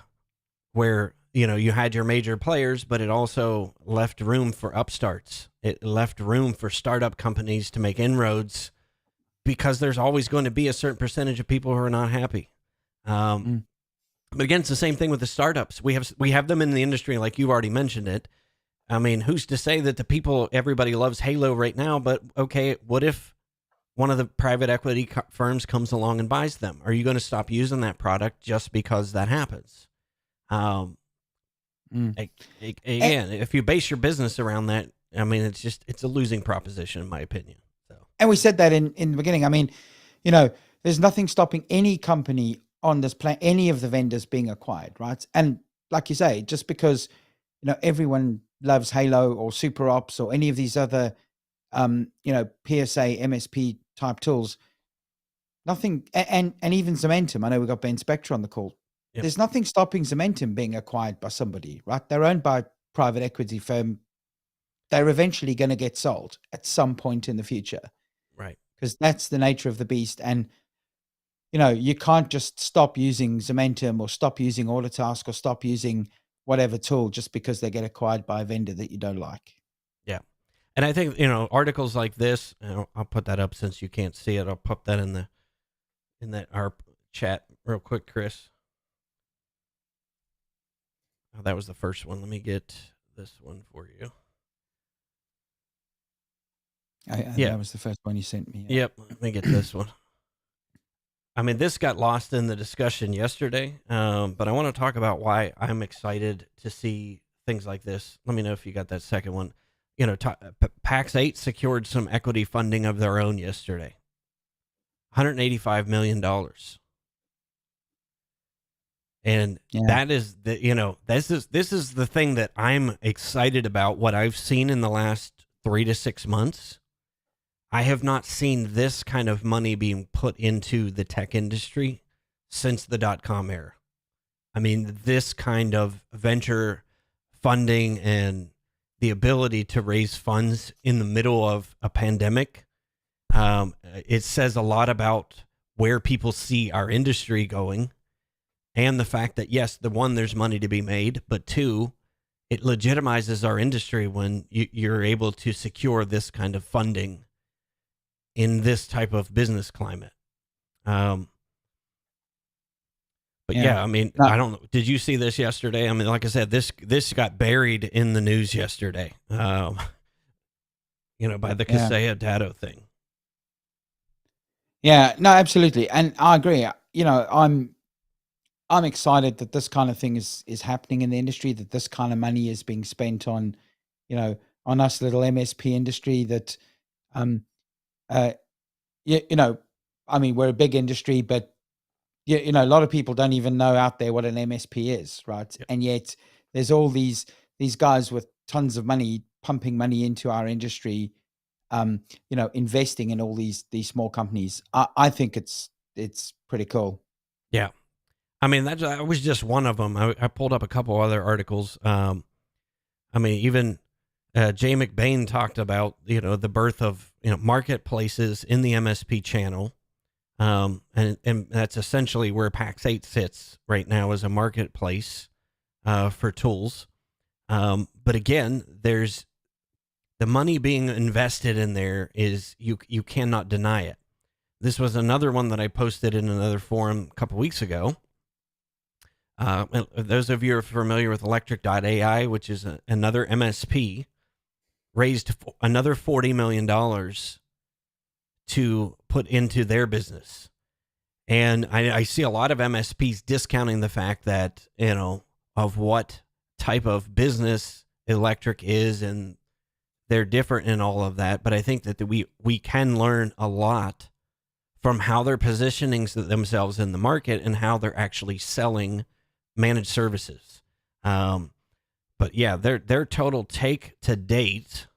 where, you had your major players, but it also left room for upstarts. It left room for startup companies to make inroads because there's always going to be a certain percentage of people who are not happy. But again, it's the same thing with the startups. We have them in the industry, like you already mentioned it. I mean, who's to say that everybody loves Halo right now, but okay, what if one of the private equity firms comes along and buys them? Are you going to stop using that product just because that happens? Again, if you base your business around that, I mean, it's a losing proposition, in my opinion. So, and we said that in the beginning. I mean, there's nothing stopping any company on this planet, any of the vendors being acquired, right? And like you say, just because, everyone loves Halo or Super Ops or any of these other, PSA, MSP type tools, nothing, and even Zementum. I know we got Ben Spector on the call. Yep. There's nothing stopping Zementum being acquired by somebody, right? They're owned by a private equity firm. They're eventually going to get sold at some point in the future. Right. Because that's the nature of the beast. And, you can't just stop using Zementum or stop using Autotask or stop using whatever tool just because they get acquired by a vendor that you don't like. Yeah. And I think, articles like this, I'll put that up since you can't see it. I'll put that in our chat real quick, Chris. Oh, that was the first one. Let me get this one for you. That was the first one you sent me. Yep. Let me get this one. I mean, this got lost in the discussion yesterday, but I want to talk about why I'm excited to see things like this. Let me know if you got that second one. PAX 8 secured some equity funding of their own yesterday. $185 million. And that is this is the thing that I'm excited about. What I've seen in the last 3 to 6 months, I have not seen this kind of money being put into the tech industry since the .com era. I mean, this kind of venture funding and the ability to raise funds in the middle of a pandemic, it says a lot about where people see our industry going. and the fact that, yes, the one, there's money to be made, but two, it legitimizes our industry when you're able to secure this kind of funding in this type of business climate. But yeah, I mean, No. I don't know. Did you see this yesterday? I mean, like I said, this got buried in the news yesterday, by the Kaseya Datto thing. Yeah, no, absolutely. And I agree. I'm excited that this kind of thing is happening in the industry, that this kind of money is being spent on, on us little MSP industry that, I mean, we're a big industry, but a lot of people don't even know out there what an MSP is, right? Yep. And yet there's all these guys with tons of money pumping money into our industry, investing in all these small companies. I think it's pretty cool. Yeah. I mean, that was just one of them. I pulled up a couple other articles. I mean, even Jay McBain talked about, the birth of, marketplaces in the MSP channel. And that's essentially where PAX8 sits right now, as a marketplace for tools. But again, there's the money being invested in there is you cannot deny it. This was another one that I posted in another forum a couple weeks ago. Those of you who are familiar with Electric.ai, which is another MSP, raised another $40 million to put into their business. And I see a lot of MSPs discounting the fact that, of what type of business Electric is, and they're different in all of that. But I think that we can learn a lot from how they're positioning themselves in the market and how they're actually selling managed services. But yeah, their total take to date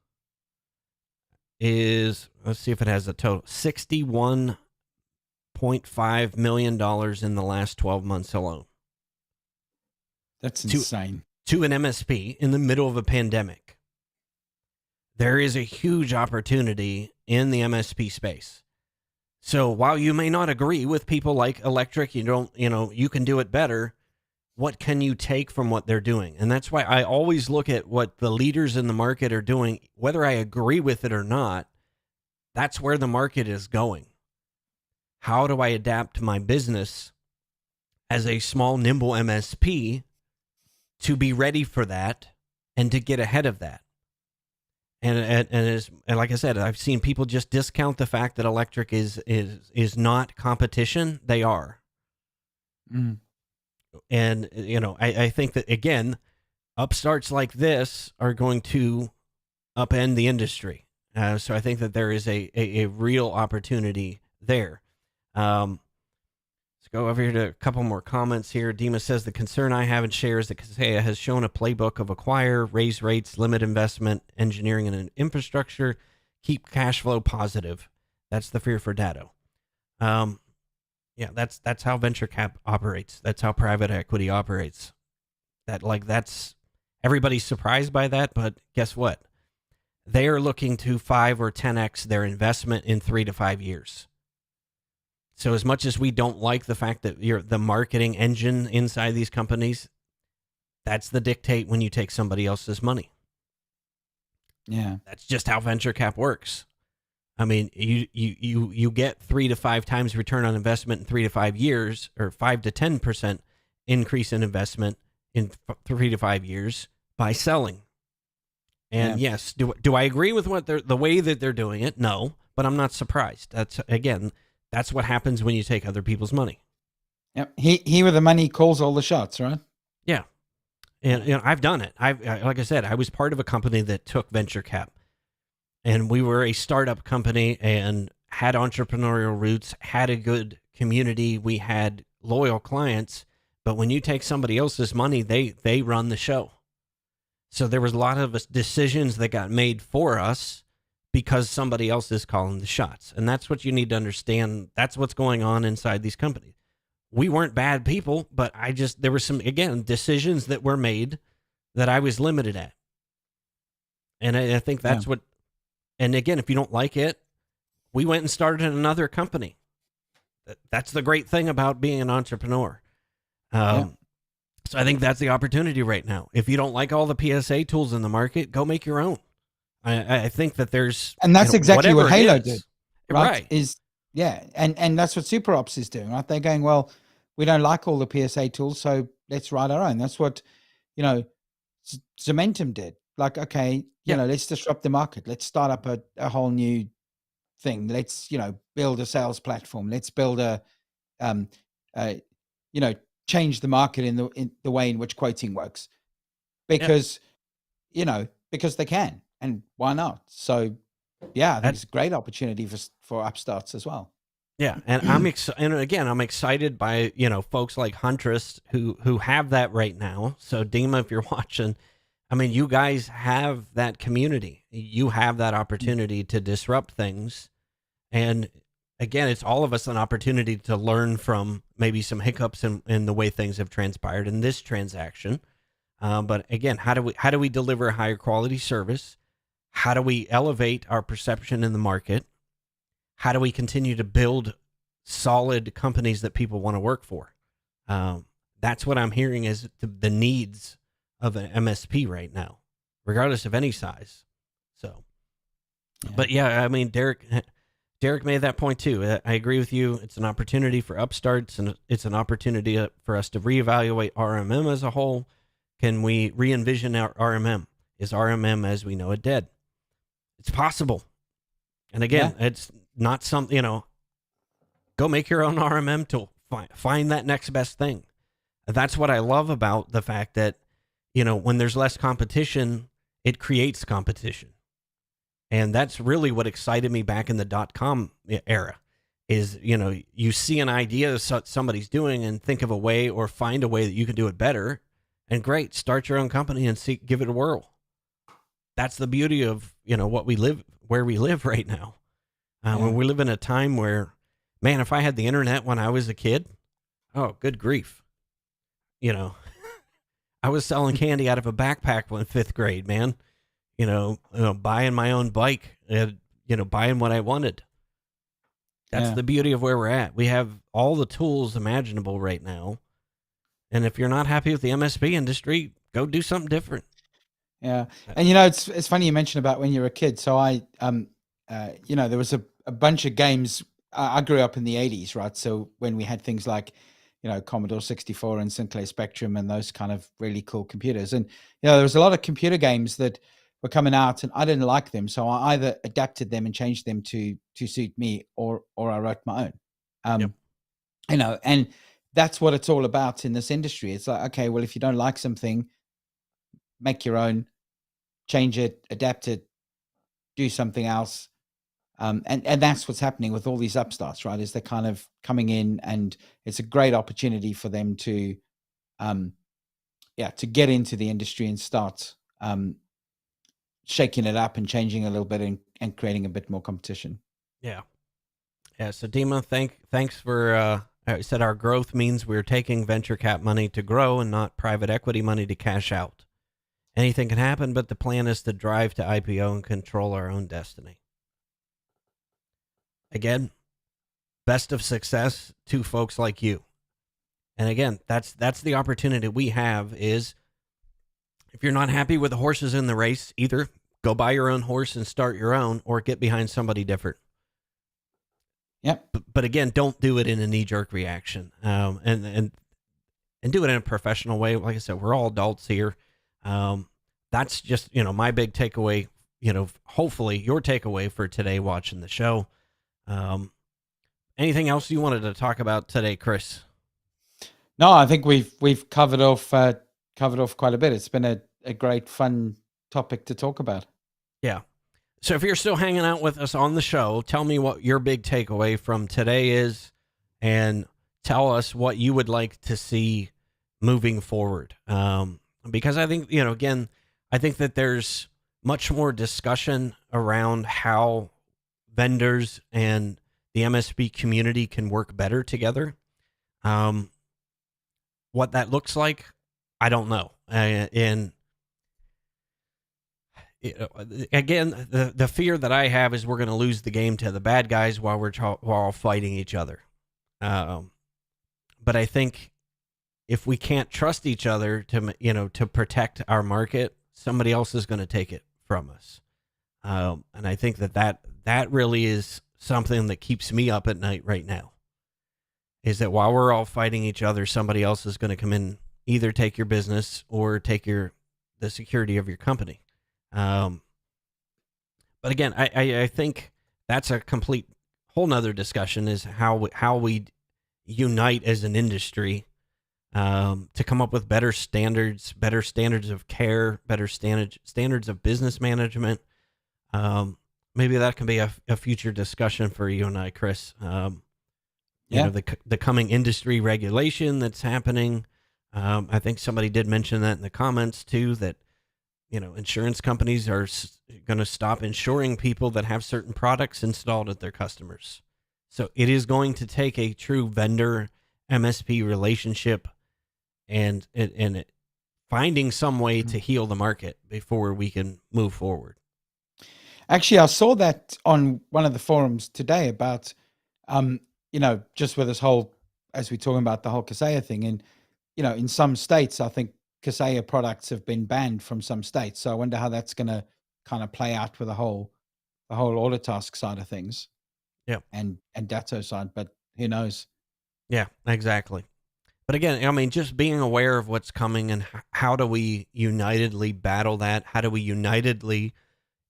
is, let's see if it has a total, $61.5 million in the last 12 months alone. That's insane. To an MSP in the middle of a pandemic. There is a huge opportunity in the MSP space. So while you may not agree with people like Electric, you can do it better. What can you take from what they're doing? And that's why I always look at what the leaders in the market are doing, whether I agree with it or not. That's where the market is going. How do I adapt my business as a small, nimble MSP to be ready for that and to get ahead of that? And like I said, I've seen people just discount the fact that Electric is not competition. They are. Mm. And, I think that, again, upstarts like this are going to upend the industry. So I think that there is a real opportunity there. Let's go over here to a couple more comments here. Dima says, the concern I have in shares that Kaseya has shown a playbook of acquire, raise rates, limit investment, engineering, and infrastructure, keep cash flow positive. That's the fear for Datto. Yeah, that's how venture cap operates. That's how private equity operates. That's everybody's surprised by that, but guess what? They are looking to 5 or 10x their investment in 3 to 5 years. So as much as we don't like the fact that you're the marketing engine inside these companies, that's the dictate when you take somebody else's money. Yeah, that's just how venture cap works. I mean, you get 3 to 5 times return on investment in 3 to 5 years, or 5 to 10% increase in investment in 3 to 5 years by selling. And yes, do I agree with the way that they're doing it? No, but I'm not surprised. That's what happens when you take other people's money. Yep. He with the money calls all the shots, right? Yeah. And I've done it. Like I said, I was part of a company that took venture cap. And we were a startup company and had entrepreneurial roots, had a good community. We had loyal clients. But when you take somebody else's money, they run the show. So there was a lot of decisions that got made for us because somebody else is calling the shots. And that's what you need to understand. That's what's going on inside these companies. We weren't bad people, but there were some, again, decisions that were made that I was limited at. And I think that's what, and again, if you don't like it, we went and started another company. That's the great thing about being an entrepreneur. So I think that's the opportunity right now. If you don't like all the PSA tools in the market, go make your own. I think that there's, And that's exactly what whatever it Halo is. did, right? Right. And that's what Super Ops is doing, right? They're going, well, we don't like all the PSA tools, so let's write our own. That's what, Zementum did. Like, okay, Yeah. let's disrupt the market. Let's start up a whole new thing. Let's, build a sales platform. Let's build um, change the market in the way in which quoting works, because, because they can, and why not? So, yeah, I think it's a great opportunity for upstarts as well. Yeah, and I'm excited by folks like Huntress who have that right now. So Dima, if you're watching, I mean, you guys have that community. You have that opportunity to disrupt things, and again, it's all of us an opportunity to learn from maybe some hiccups in the way things have transpired in this transaction. But again, how do we deliver a higher quality service? How do we elevate our perception in the market? How do we continue to build solid companies that people want to work for? That's what I'm hearing is the needs of an MSP right now, regardless of any size. So, but yeah, I mean, Derek made that point too. I agree with you. It's an opportunity for upstarts, and it's an opportunity for us to reevaluate RMM as a whole. Can we re-envision our RMM? Is RMM as we know it dead? It's possible. And again, it's not something, go make your own RMM tool. Find that next best thing. That's what I love about the fact that, when there's less competition, it creates competition. And that's really what excited me back in the .com era is, you see an idea somebody's doing and think of a way or find a way that you can do it better. And great, start your own company and give it a whirl. That's the beauty of, where we live right now. When we live in a time where, man, if I had the internet when I was a kid, oh, good grief. I was selling candy out of a backpack in 5th grade, man. Buying my own bike, buying what I wanted. That's the beauty of where we're at. We have all the tools imaginable right now. And if you're not happy with the MSP industry, go do something different. Yeah. And, it's funny you mentioned about when you were a kid. So I, there was a bunch of games. I grew up in the 80s, right? So when we had things like, Commodore 64 and Sinclair Spectrum and those kind of really cool computers. And, there was a lot of computer games that were coming out and I didn't like them. So I either adapted them and changed them to suit me or I wrote my own. And that's what it's all about in this industry. It's like, okay, well, if you don't like something, make your own, change it, adapt it, do something else. And that's what's happening with all these upstarts, right? Is they're kind of coming in and it's a great opportunity for them to get into the industry and start shaking it up and changing a little bit and creating a bit more competition. Yeah. So Dima, thanks for, I said our growth means we're taking venture cap money to grow and not private equity money to cash out. Anything can happen, but the plan is to drive to IPO and control our own destiny. Again, best of success to folks like you. And again, that's the opportunity we have is if you're not happy with the horses in the race, either go buy your own horse and start your own or get behind somebody different. Yep. But again, don't do it in a knee-jerk reaction. And do it in a professional way. Like I said, we're all adults here. That's just, my big takeaway, hopefully your takeaway for today watching the show. Anything else you wanted to talk about today, Chris? No, I think we've covered off quite a bit. It's been a great fun topic to talk about. Yeah. So if you're still hanging out with us on the show, tell me what your big takeaway from today is and tell us what you would like to see moving forward. Because I think, again, I think that there's much more discussion around how vendors and the MSP community can work better together. What that looks like, I don't know. And again, the fear that I have is we're going to lose the game to the bad guys while we're fighting each other. But I think if we can't trust each other to protect our market, somebody else is going to take it from us. And I think that really is something that keeps me up at night right now, is that while we're all fighting each other, somebody else is going to come in, either take your business or take the security of your company. But again, I think that's a complete whole nother discussion, is how we unite as an industry to come up with better standards of care, better standards of business management. Maybe that can be a future discussion for you and I, Chris. The coming industry regulation that's happening. I think somebody did mention that in the comments too, that, insurance companies are going to stop insuring people that have certain products installed at their customers. So it is going to take a true vendor MSP relationship and finding some way to heal the market before we can move forward. Actually, I saw that on one of the forums today about, just with this whole, as we're talking about the whole Kaseya thing, and, in some states, I think Kaseya products have been banned from some states. So I wonder how that's going to kind of play out with the whole Autotask side of things. Yeah. And Datto side, but who knows? Yeah, exactly. But again, I mean, just being aware of what's coming and how do we unitedly battle that? How do we unitedly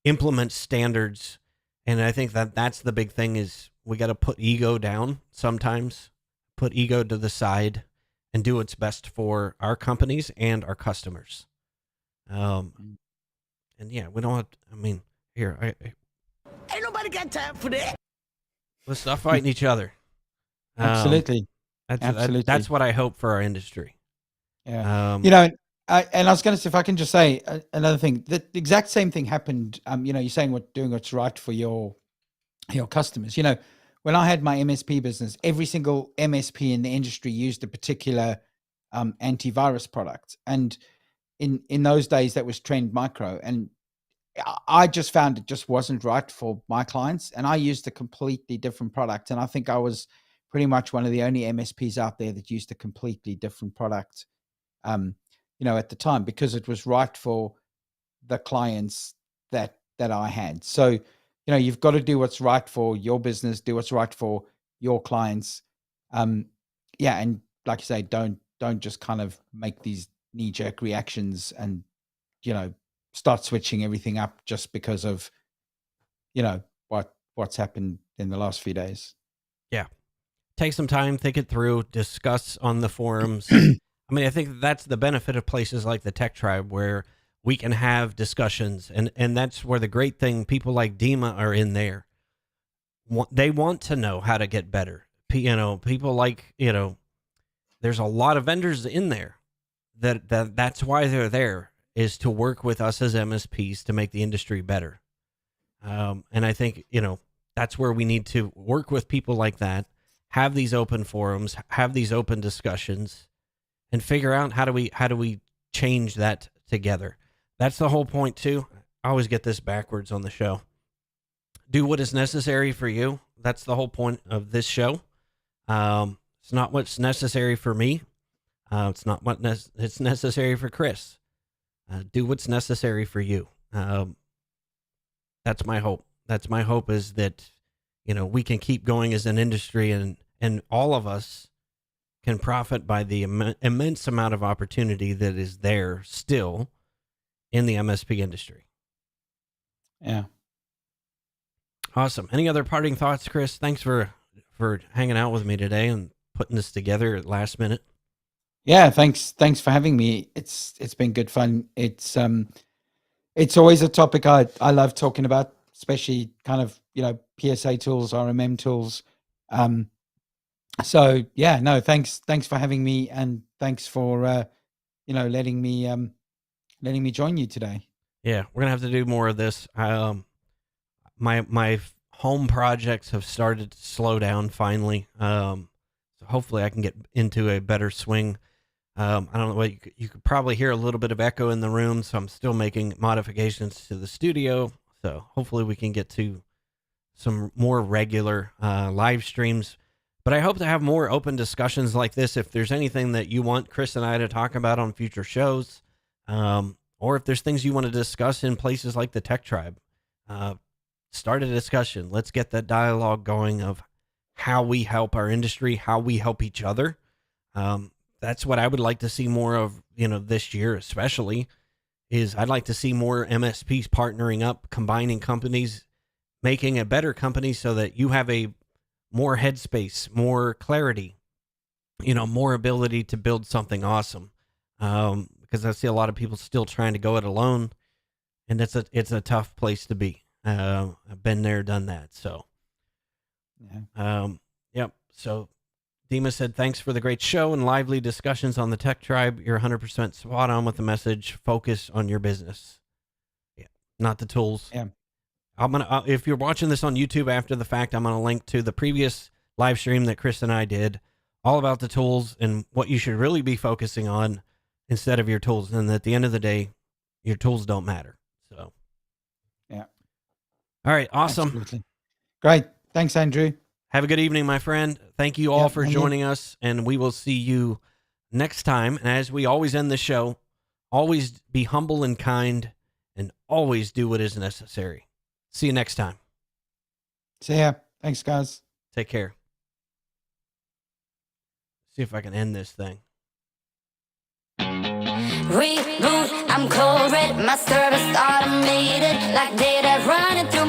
implement standards? And I think that's the big thing, is we got to put ego down sometimes, put ego to the side, and do what's best for our companies and our customers. And yeah, we don't have, Ain't nobody got time for that. let's stop fighting each other. Absolutely. Absolutely. That's what I hope for our industry. Yeah. And I was going to say, if I can just say another thing, the exact same thing happened. You're saying doing what's right for your customers. When I had my MSP business, every single MSP in the industry used a particular antivirus product. And in those days, that was Trend Micro. And I just found it just wasn't right for my clients. And I used a completely different product. And I think I was pretty much one of the only MSPs out there that used a completely different product, at the time, because it was right for the clients that I had. So, you've got to do what's right for your business, do what's right for your clients. And like you say, don't just kind of make these knee-jerk reactions and, start switching everything up just because of, what's happened in the last few days. Yeah. Take some time, think it through, discuss on the forums. I mean, I think that's the benefit of places like the Tech Tribe, where we can have discussions, and that's where the great thing, people like Dima are in there. They want to know how to get better. People like, there's a lot of vendors in there that's why they're there, is to work with us as MSPs to make the industry better. And I think, that's where we need to work with people like that, have these open forums, have these open discussions, and figure out how do we change that together. That's the whole point too. I always get this backwards on the show. Do what is necessary for you. That's the whole point of this show. It's not what's necessary for me. It's not what it's necessary for Chris. Do what's necessary for you. That's my hope. That's my hope, is that, we can keep going as an industry, and all of us can profit by the immense amount of opportunity that is there still in the MSP industry. Yeah. Awesome. Any other parting thoughts, Chris? Thanks for hanging out with me today and putting this together at last minute. Yeah, thanks for having me. It's been good fun. It's always a topic I love talking about, especially kind of, PSA tools, RMM tools. So yeah, no, thanks for having me, and thanks for letting me join you today. Yeah, we're gonna have to do more of this. My home projects have started to slow down finally. So hopefully I can get into a better swing. I don't know what you could probably hear a little bit of echo in the room, so I'm still making modifications to the studio. So hopefully we can get to some more regular live streams. But I hope to have more open discussions like this. If there's anything that you want Chris and I to talk about on future shows, or if there's things you want to discuss in places like the Tech Tribe, start a discussion. Let's get that dialogue going of how we help our industry, how we help each other. That's what I would like to see more of, this year especially, is I'd like to see more MSPs partnering up, combining companies, making a better company so that you have a more headspace, more clarity, more ability to build something awesome. Because I see a lot of people still trying to go it alone, and it's a tough place to be. I've been there, done that. So, yep. So Dima said, thanks for the great show and lively discussions on the Tech Tribe. You're 100% spot on with the message. Focus on your business. Yeah. Not the tools. Yeah. If you're watching this on YouTube after the fact, I'm going to link to the previous live stream that Chris and I did, all about the tools and what you should really be focusing on instead of your tools. And at the end of the day, your tools don't matter. So, yeah. All right. Awesome. Absolutely. Great. Thanks, Andrew. Have a good evening, my friend. Thank you all for joining us, and we will see you next time. And as we always end the show, always be humble and kind, and always do what is necessary. See you next time. See ya. Thanks, guys. Take care. See if I can end this thing. Reboot, I'm cold red, my service automated, like data running through